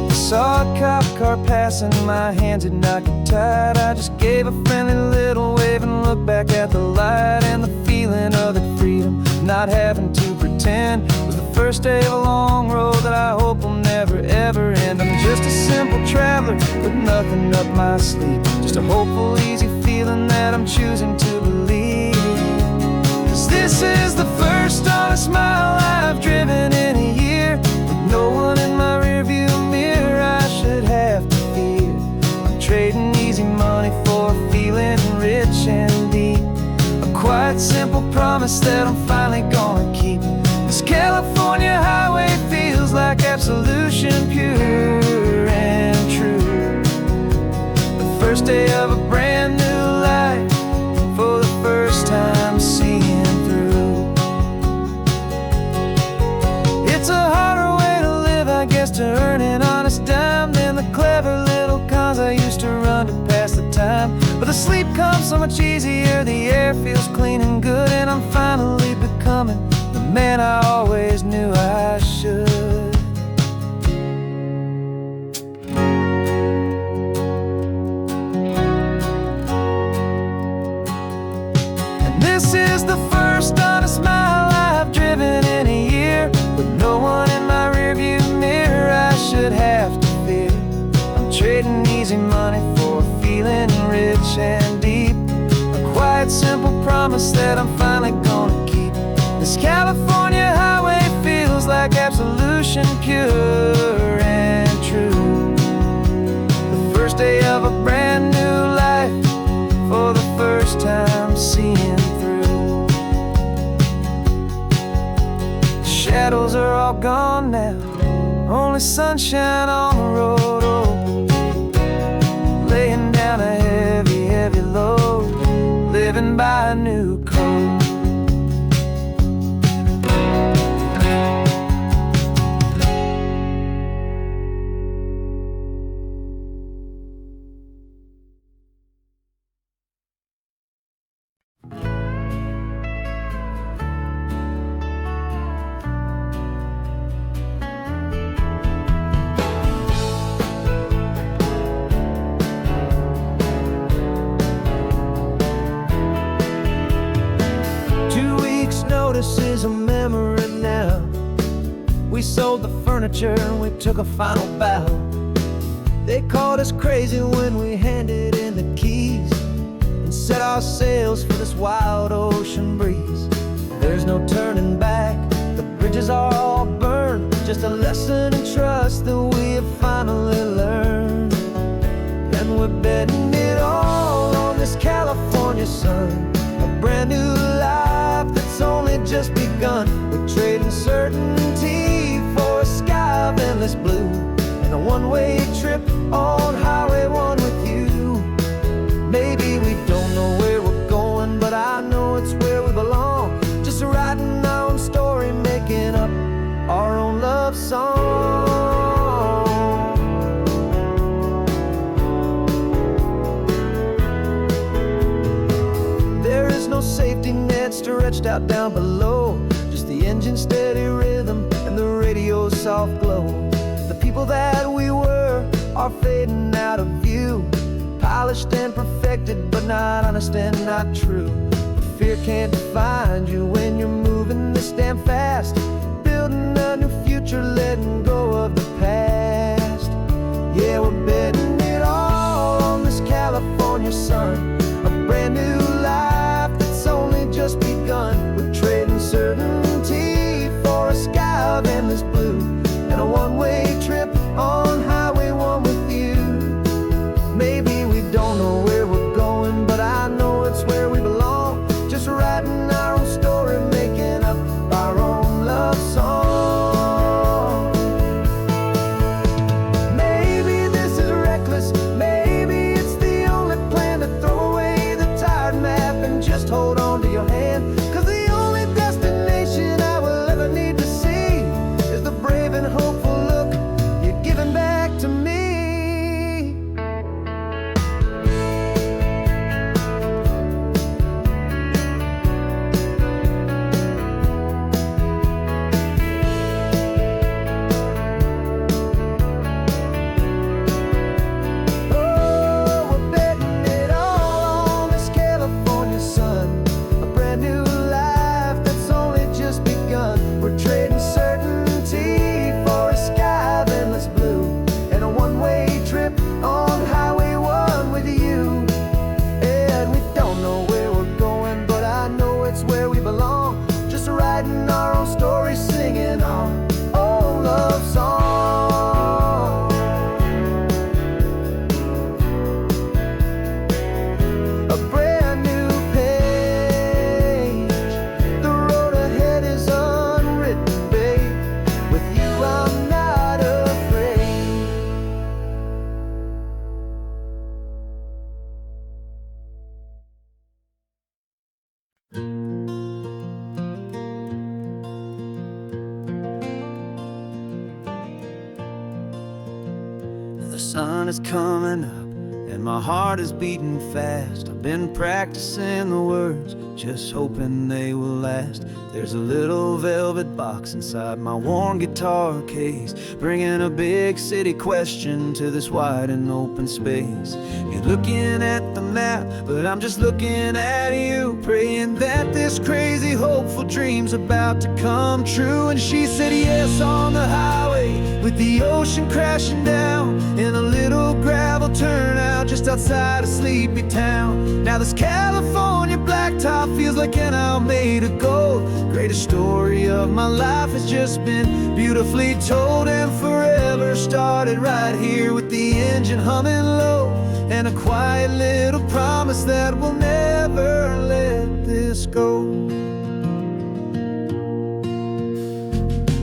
I saw a cop car passing, my hands had not got tied. I just gave a friendly little wave and looked back at the light, and the feeling of the freedom, not having to pretend, was the first day of a long road that I hope will never ever end. I'm just a simple traveler with nothing up my sleeve, just a hopeful easy feeling that I'm choosing to believe. 'Cause this is the first honest mile I've driven in a year, with no one in my rearview mirror I should have to fear. I'm trading easy money for a feeling rich and deep, a quiet simple promise that I'm finally gonna keep. This California highway feels like absolution, pure and true. The first day of a brand new life, for the first time seeing through. It's a harder way to live, I guess, to earn an honest dime than the clever little cons I used to run to pass the time. But the sleep comes so much easier, the air feels clean and good, and I'm finally becoming the man I always knew I should. And this is the first honest mile I've driven in a year, with no one in my rearview mirror I should have to fear. I'm trading easy money promise that I'm finally gonna keep. This California highway feels like absolution, pure and true. The first day of a brand new life, for the first time seeing through. The shadows are all gone now, only sunshine on the road. Oh, laying down a heavy, heavy load, living by a new code. 2 weeks' notice is a memory now. We sold the furniture and we took a final bow. They called us crazy when we handed in the keys and set our sails for this wild ocean breeze. There's no turning back, the bridges are all burned, just a lesson in trust that we have finally learned. And we're betting it all on this California sun, a brand new life that's only just begun. We're trading certainty for a sky of endless blue, and a one-way trip on Highway 1 with you. Maybe we don't know where we're going, but I know it's where we belong. Just writing our own story, making up our own love song. There is no safety net stretched out down below, just the engine's steady rhythm and the radio's soft glow. The people that we were are fading out of view, polished and perfected, but not honest and not true. Fear can't define you when you're moving this damn fast, building a new future, letting go of the past. Yeah, we're betting it all on this California sun, a brand new life that's only just begun. We're trading certainty for a sky of endless blue, and a one-way trip on Highway 1 with you. Maybe we don't know where we're going, but I know it's where we belong. Just writing our own story, making up our own love song. Maybe this is reckless, maybe it's the only plan to throw away the tired map and just hold on to your hand. 'Cause the only destination I will ever need to see is the brave and hopeful look you're giving back to me. The sun is coming up and my heart is beating fast. I've been practicing the words, just hoping they will last. There's a little velvet box inside my worn guitar case, bringing a big city question to this wide and open space. You're looking at the map, but I'm just looking at you, praying that this this crazy, hopeful dream's about to come true. And she said yes on the highway, with the ocean crashing down, in a little gravel turnout just outside of sleepy town. Now this California blacktop feels like an isle made of gold. Greatest story of my life has just been beautifully told, and forever started right here with the engine humming low, and a quiet little promise that we'll never let this go.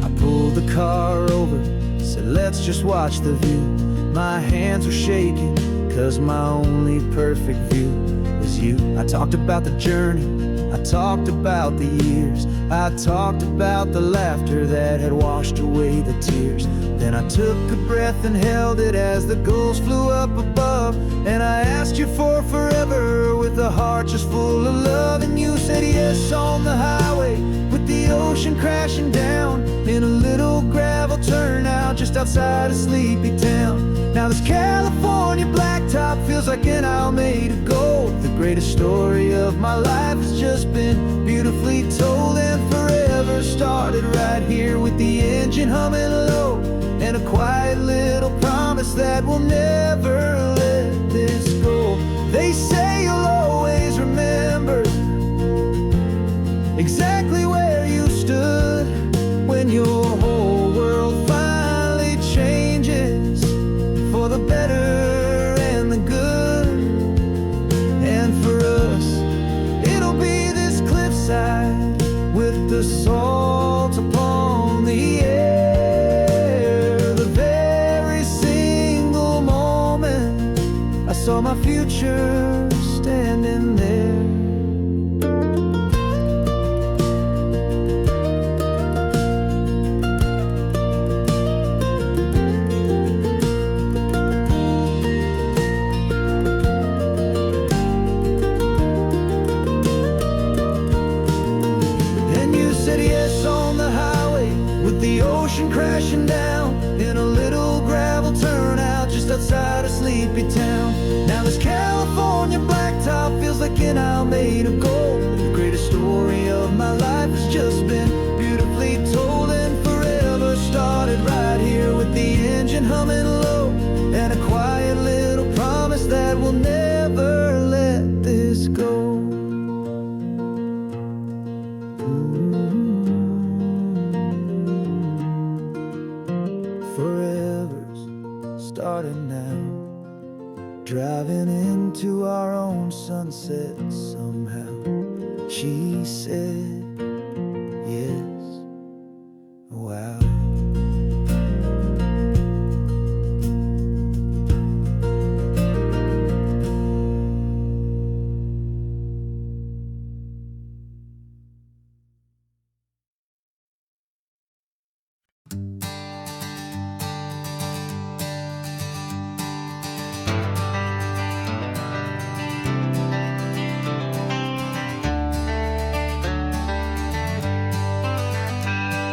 I pulled the car over, said let's just watch the view. My hands were shaking, cause my only perfect view was you. I talked about the journey, I talked about the years, I talked about the laughter that had washed away the tears. Then I took a breath and held it as the gulls flew up above, and I asked you for forever with a heart just full of love. And you said yes on the highway, with the ocean crashing down, in a little gravel turnout just outside of sleepy town. Now this California blacktop feels like an isle made of gold. The greatest story of my life has just been beautifully told, and forever started right here with the engine humming low, and a quiet little promise that we'll never let this go. They say you'll always remember exactly where you stood when your whole world finally changes for the better and the good. And for us, it'll be this cliffside with the salt upon the air. The very single moment I saw my future standing there. Crashing down in a little gravel turnout just outside of sleepy town. Now this California blacktop feels like an isle made of gold. The greatest story of my life has just been beautifully told, and forever started right here with the engine humming low, and a quiet little promise that we'll never let this go. Starting now, driving into our own sunset somehow. She said yes, wow.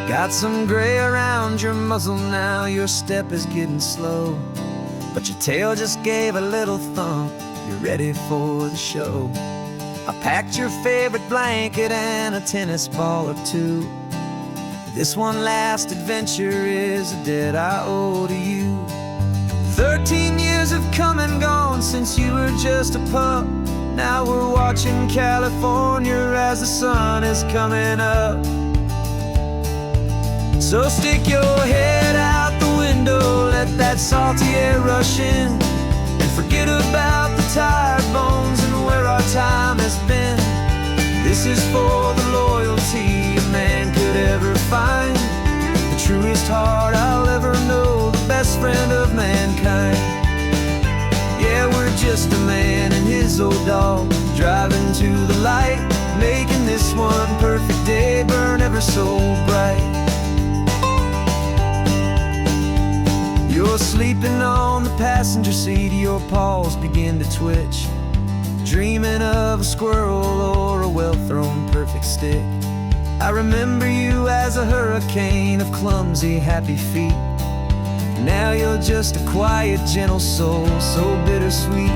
Got some gray around your muzzle now, your step is getting slow, but your tail just gave a little thump, you're ready for the show. I packed your favorite blanket and a tennis ball or two. This one last adventure is a debt I owe to you. 13 years have come and gone since you were just a pup. Now we're watching California as the sun is coming up. So stick your head out the window, let that salty air rush in, and forget about the tired bones and where our time has been. This is for the loyalty a man could ever find, the truest heart I'll ever know, the best friend of mankind. Yeah, we're just a man and his old dog, driving to the light, making this one perfect day burn ever so bright. You're sleeping on the passenger seat, your paws begin to twitch, dreaming of a squirrel or a well-thrown perfect stick. I remember you as a hurricane of clumsy, happy feet. Now you're just a quiet, gentle soul, so bittersweet.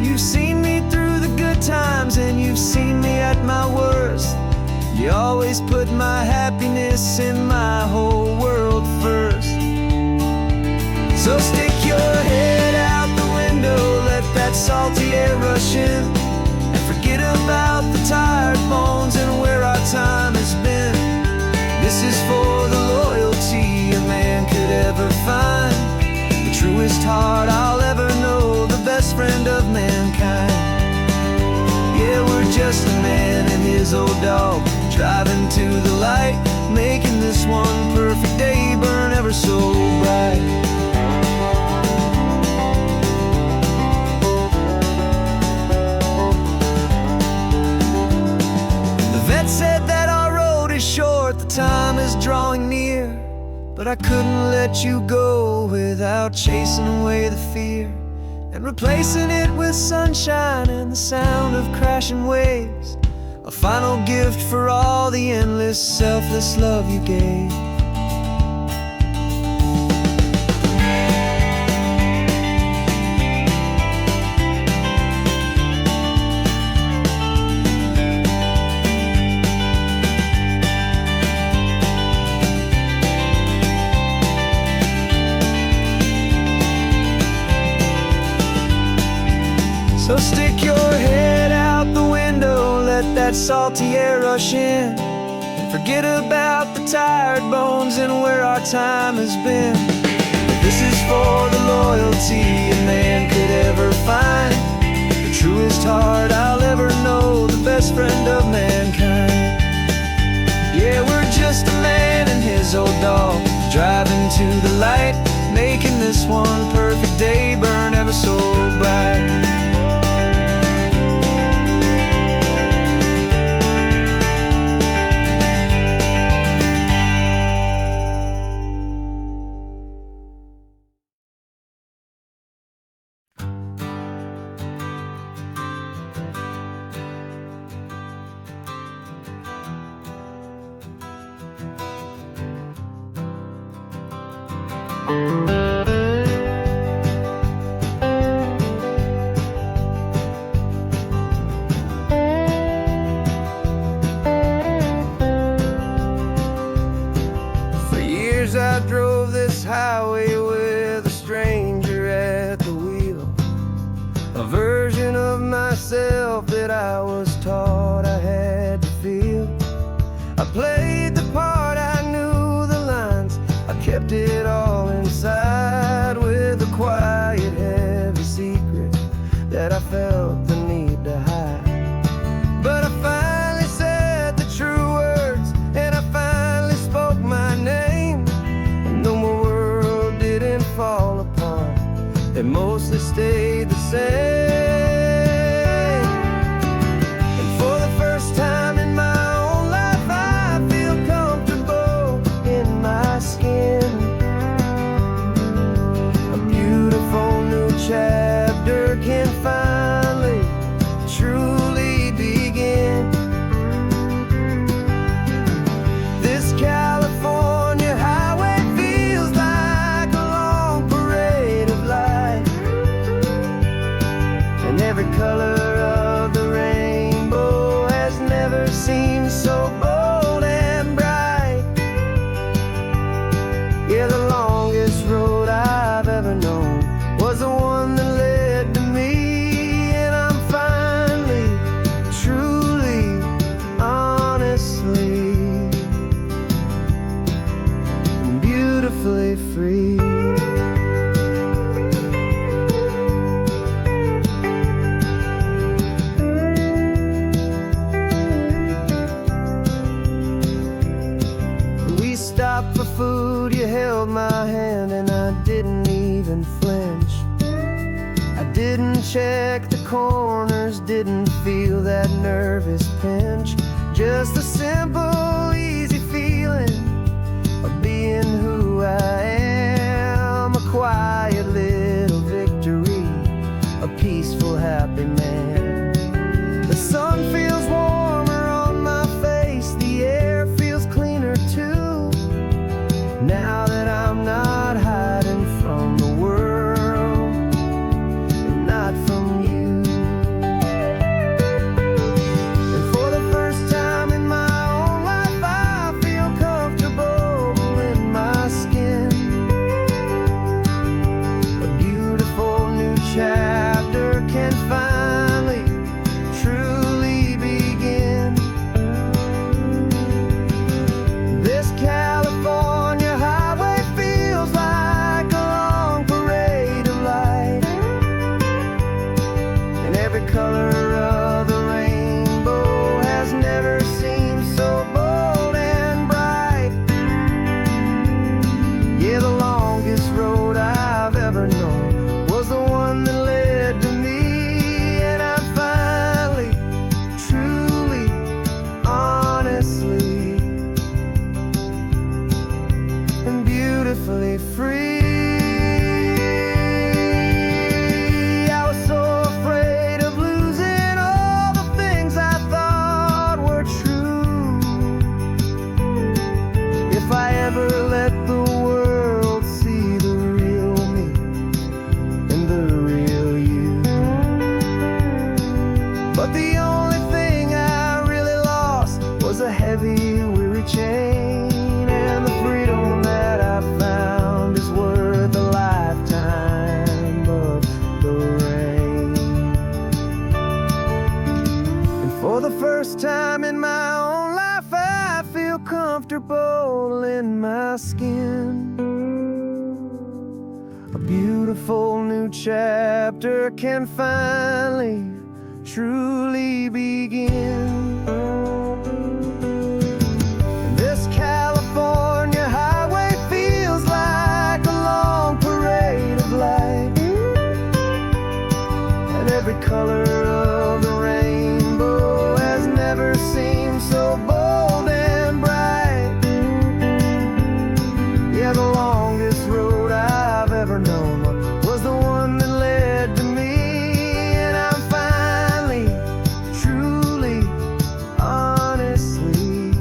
You've seen me through the good times and you've seen me at my worst. always put my happiness and my whole world first. So stick your head out the window, let that salty air rush in, and forget about the tired bones and where our time has been. This is for the loyalty a man could ever find, the truest heart I'll ever know, the best friend of mankind. Yeah, we're just a man and his old dog, driving to the light, making this one perfect day burn ever so bright. The vet said that our road is short, the time is drawing near, but I couldn't let you go without chasing away the fear and replacing it with sunshine and the sound of crashing waves, a final gift for all the endless, selfless love you gave. So stick your head out the window, let that salty air rush in, and forget about the tired bones and where our time has been. This is for the loyalty a man could ever find, the truest heart I'll ever know, the best friend of mankind. Yeah, we're just a man and his old dog, driving to the light, making this one perfect day burn ever so bright. For years I drove this highway with a stranger at the wheel, a version of myself that I was taught I had to feel. I played the part, I knew the lines, I kept it all inside with a quiet, heavy secret that I felt the need to hide. But I finally said the true words, and I finally spoke my name, and though my world didn't fall apart, it mostly stayed the same. And for the first time in my own life, I feel comfortable in my skin. A beautiful new chapter can finally truly begin. This California highway feels like a long parade of light, and every color of the rainbow has never seemed so bold and bright. Yeah, the longest road I've ever known was the one that led to me, and I'm finally, truly, honestly, and beautifully free. We stopped for food, you held my hand, and I didn't even flinch. I didn't check the corners, didn't feel that nervous pinch. Just a simple, easy feeling of being who I am. A quiet little victory, a peaceful, happy man. The sun feels warmer on my face, the air feels cleaner too, now that I'm not hiding from the world and not from you. And for the first time in my own free. I was so afraid of losing all the things I thought were true. If I ever let the world see the real me and the real you. But the only thing I really lost was a heavy, weary chain, and the freedom that I found is worth a lifetime of the rain. And for the first time in my own life, I feel comfortable in my skin. A beautiful new chapter can finally truly begin. This California highway feels like a long parade of light, and every color of the rainbow has never seemed so bold and bright. Yeah, the longest road I've ever known was the one that led to me, and I'm finally, truly, honestly,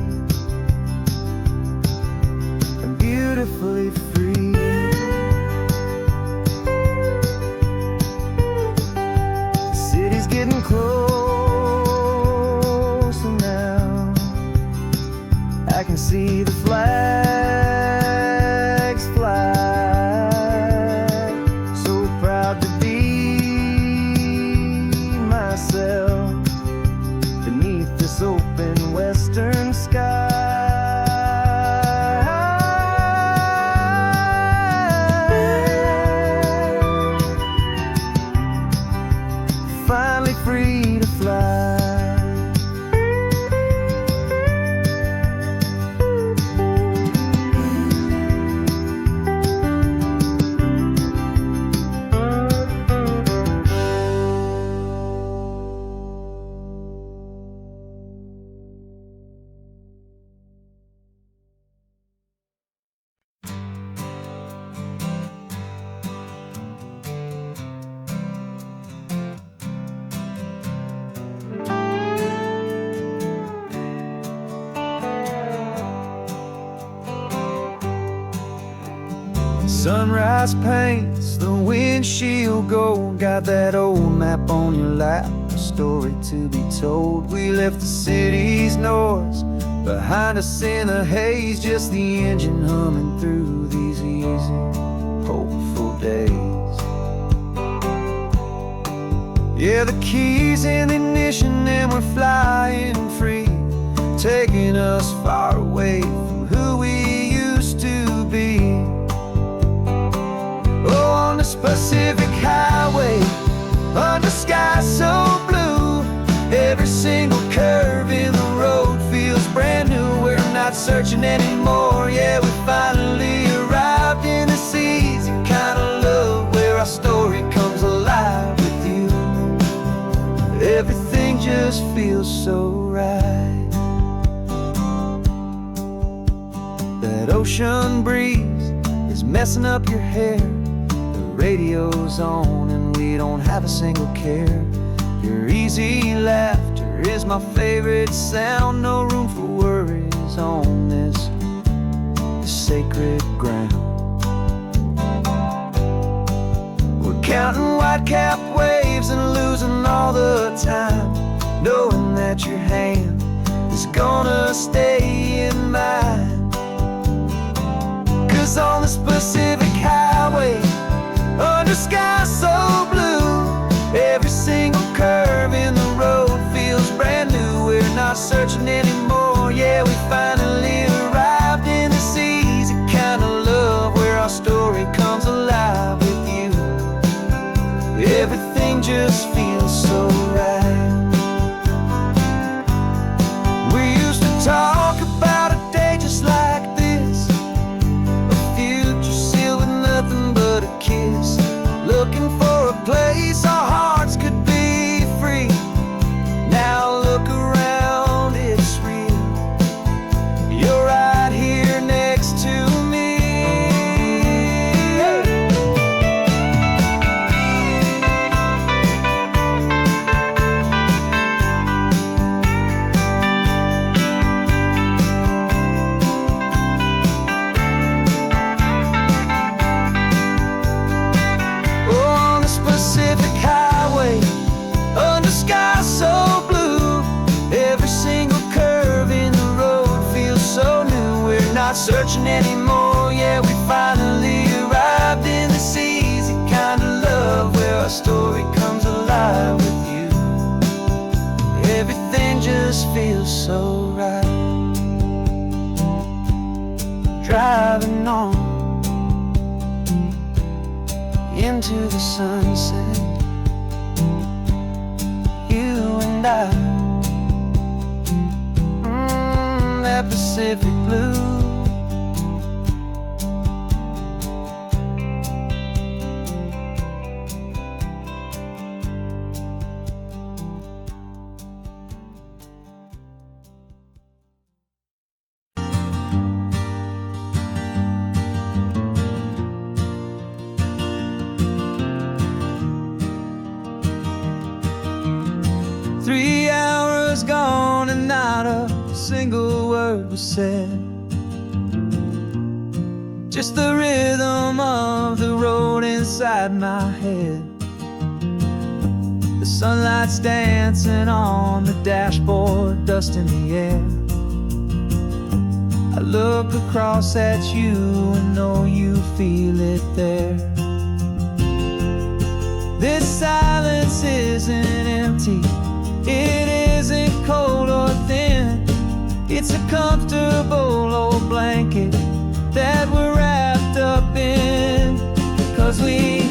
and beautifully free. The city's getting closer now. I can see the flags fly. So proud to be myself beneath this open western sky. Finally free to fly. Sunrise paints the windshield gold. Got that old map on your lap, a story to be told. We left the city's noise behind us in the haze, just the engine humming through these easy, hopeful days. Yeah, the keys in the ignition and we're flying free, taking us far away from who we used to be. Oh, on this Pacific highway, under skies so blue, every single curve in the road feels brand new. We're not searching anymore, yeah, we finally arrived in this easy kind of love where our story comes alive with you. Everything just feels so right. That ocean breeze is messing up your hair, radio's on and we don't have a single care. Your easy laughter is my favorite sound. No room for worries on this sacred ground. We're counting white-capped waves and losing all the time, knowing that your hand is gonna stay in mine. 'Cause on this Pacific highway, under skies so blue, every single curve in the road feels brand new. We're not searching anymore, yeah, we finally arrived in this easy kind of love where our story comes alive with you. Everything just feels so right. We used to talk about a day just like this, a future not searching anymore. Yeah, we finally arrived in this easy kind of love where our story comes alive with you. Everything just feels so right. Driving on into the sunset, you and I, that Pacific blue. Three hours gone and not a single word was said. Just the rhythm of the road inside my head. The sunlight's dancing on the dashboard, dust in the air. I look across at you and know you feel it there. This silence isn't empty, it isn't cold or thin. It's a comfortable old blanket that we're wrapped up in. 'Cause we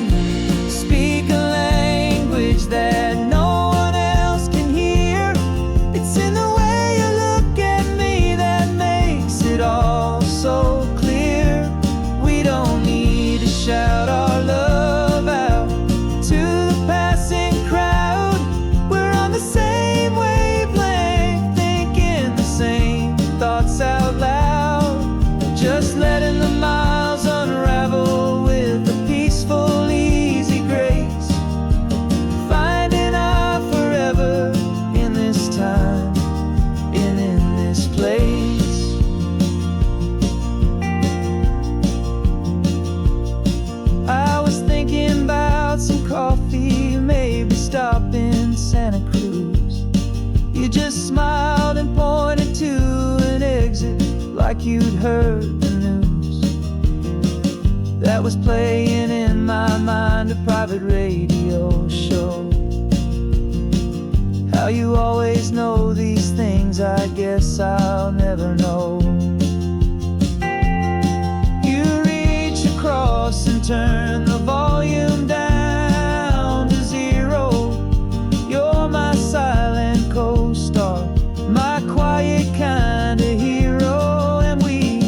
speak a language that no one else can hear. It's in the way you look at me that makes it all so clear. We don't need to shout our love out to the passing crowd. We're on the same wavelength, thinking the same thoughts out loud. Just letting the miles unravel with a peaceful, easy grace. Finding our forever in this time and in this place. I was thinking about some coffee, maybe stop in Santa Cruz. You just smiled and pointed to an exit like you'd heard the news. That was playing in my mind, a private radio show. How you always know these things, I guess I'll never know. You reach across and turn the volume down to zero. You're my silent co-star, my quiet kind of hero. And we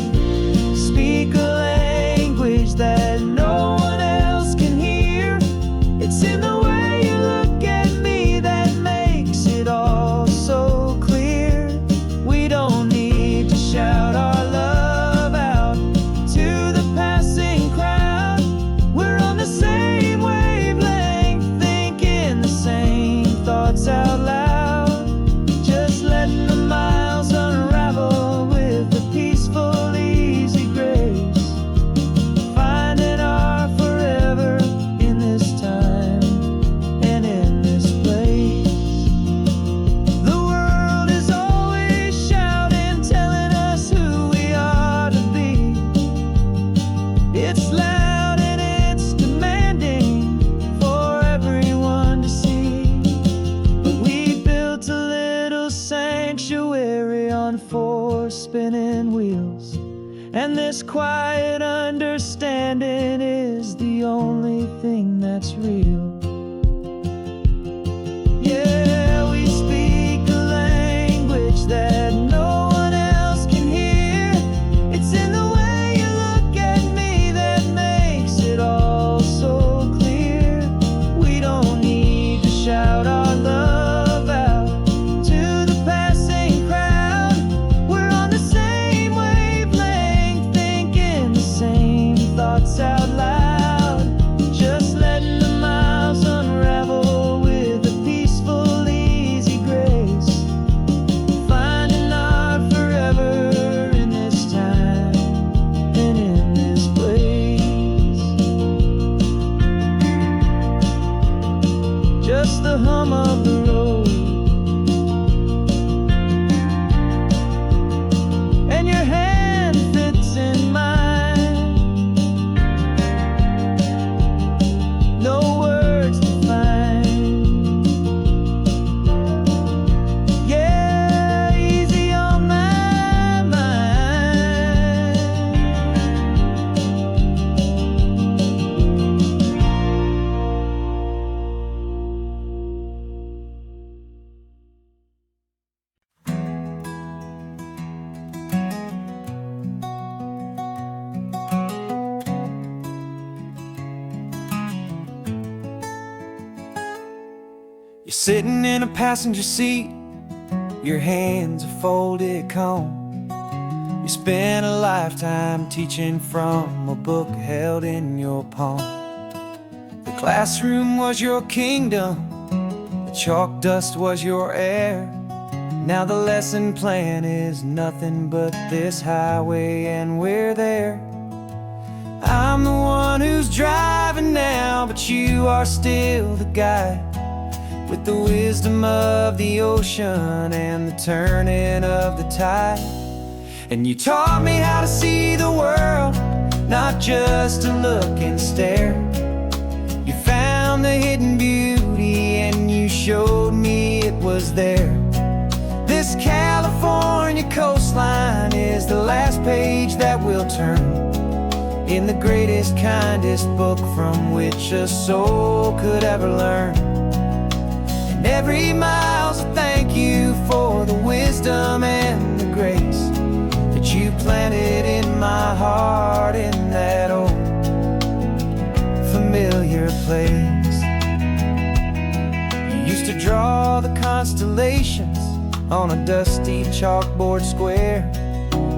speak a language that no one else can hear. It's in the way you look at me that makes it all so clear. We don't need to shout our love out to the passing crowd. We're on the same wavelength, thinking the same thoughts out loud. Just letting the miles unravel with a peaceful, easy grace. Finding our forever in this time and in this place. The world is always shouting, telling us who we are to be. It's loud and it's demanding for everyone to see. But we built a little sanctuary on four spinning wheels, and this quiet understanding is the only thing that's real. Yeah, we speak a language that no one else can hear. It's in the way you look at me that makes it all so clear. We don't need to shout our love out to the passing crowd. We're on the same wavelength, thinking the same thoughts out loud. Just letting the miles sitting in a passenger seat, your hands are folded calm. You spent a lifetime teaching from a book held in your palm. The classroom was your kingdom, the chalk dust was your air. Now the lesson plan is nothing but this highway, and we're there. I'm the one who's driving now, but you are still the guide, with the wisdom of the ocean and the turning of the tide. And you taught me how to see the world, not just to look and stare. You found the hidden beauty and you showed me it was there. This California coastline is the last page that we'll turn in the greatest, kindest book from which a soul could ever learn. And every mile's a thank you for the wisdom and the grace that you planted in my heart in that old familiar place. You used to draw the constellations on a dusty chalkboard square.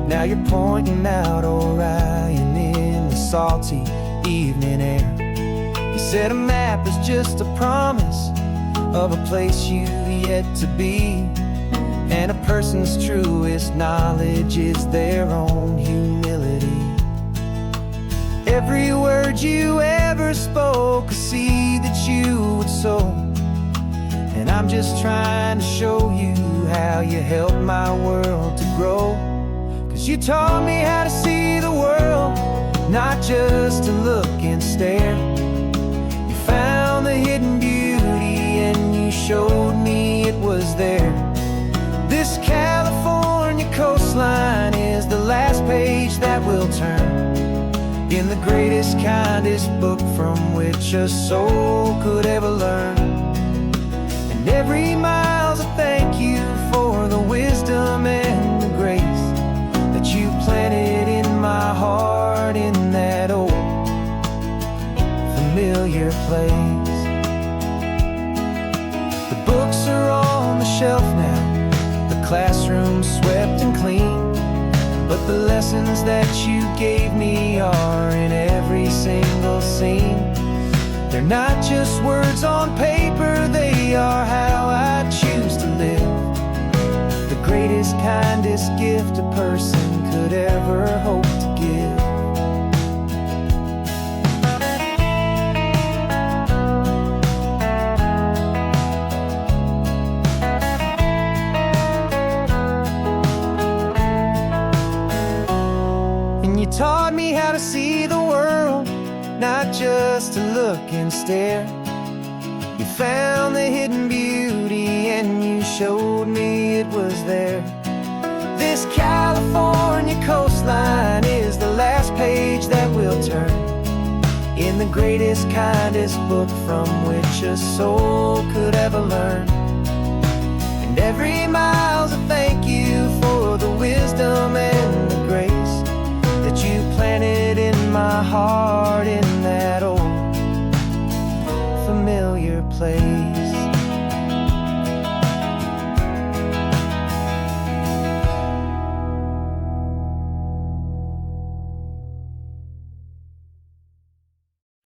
Now you're pointing out Orion in the salty evening air. You said a map is just a promise of a place you've yet to be, and a person's truest knowledge is their own humility. Every word you ever spoke, a seed that you would sow, and I'm just trying to show you how you helped my world to grow. 'Cause you taught me how to see the world, not just to look and stare. You found the hidden beauty and you showed me it was there. This California coastline is the last page that we'll turn in the greatest, kindest book from which a soul could ever learn. And every mile's a thank you for the wisdom and the grace that you planted in my heart in that old familiar place. The books are on the shelf now, the classroom swept and clean, but the lessons that you gave me are in every single scene. They're not just words on paper, they are how I choose to live. The greatest, kindest gift a person could ever hope to give. And you taught me how to see the world, not just to look and stare. You found the hidden beauty and you showed me it was there. This California coastline is the last page that we'll turn in the greatest, kindest book from which a soul could ever learn. And every mile's a thank you for the wisdom and the grace that you planted in my heart in that old familiar place.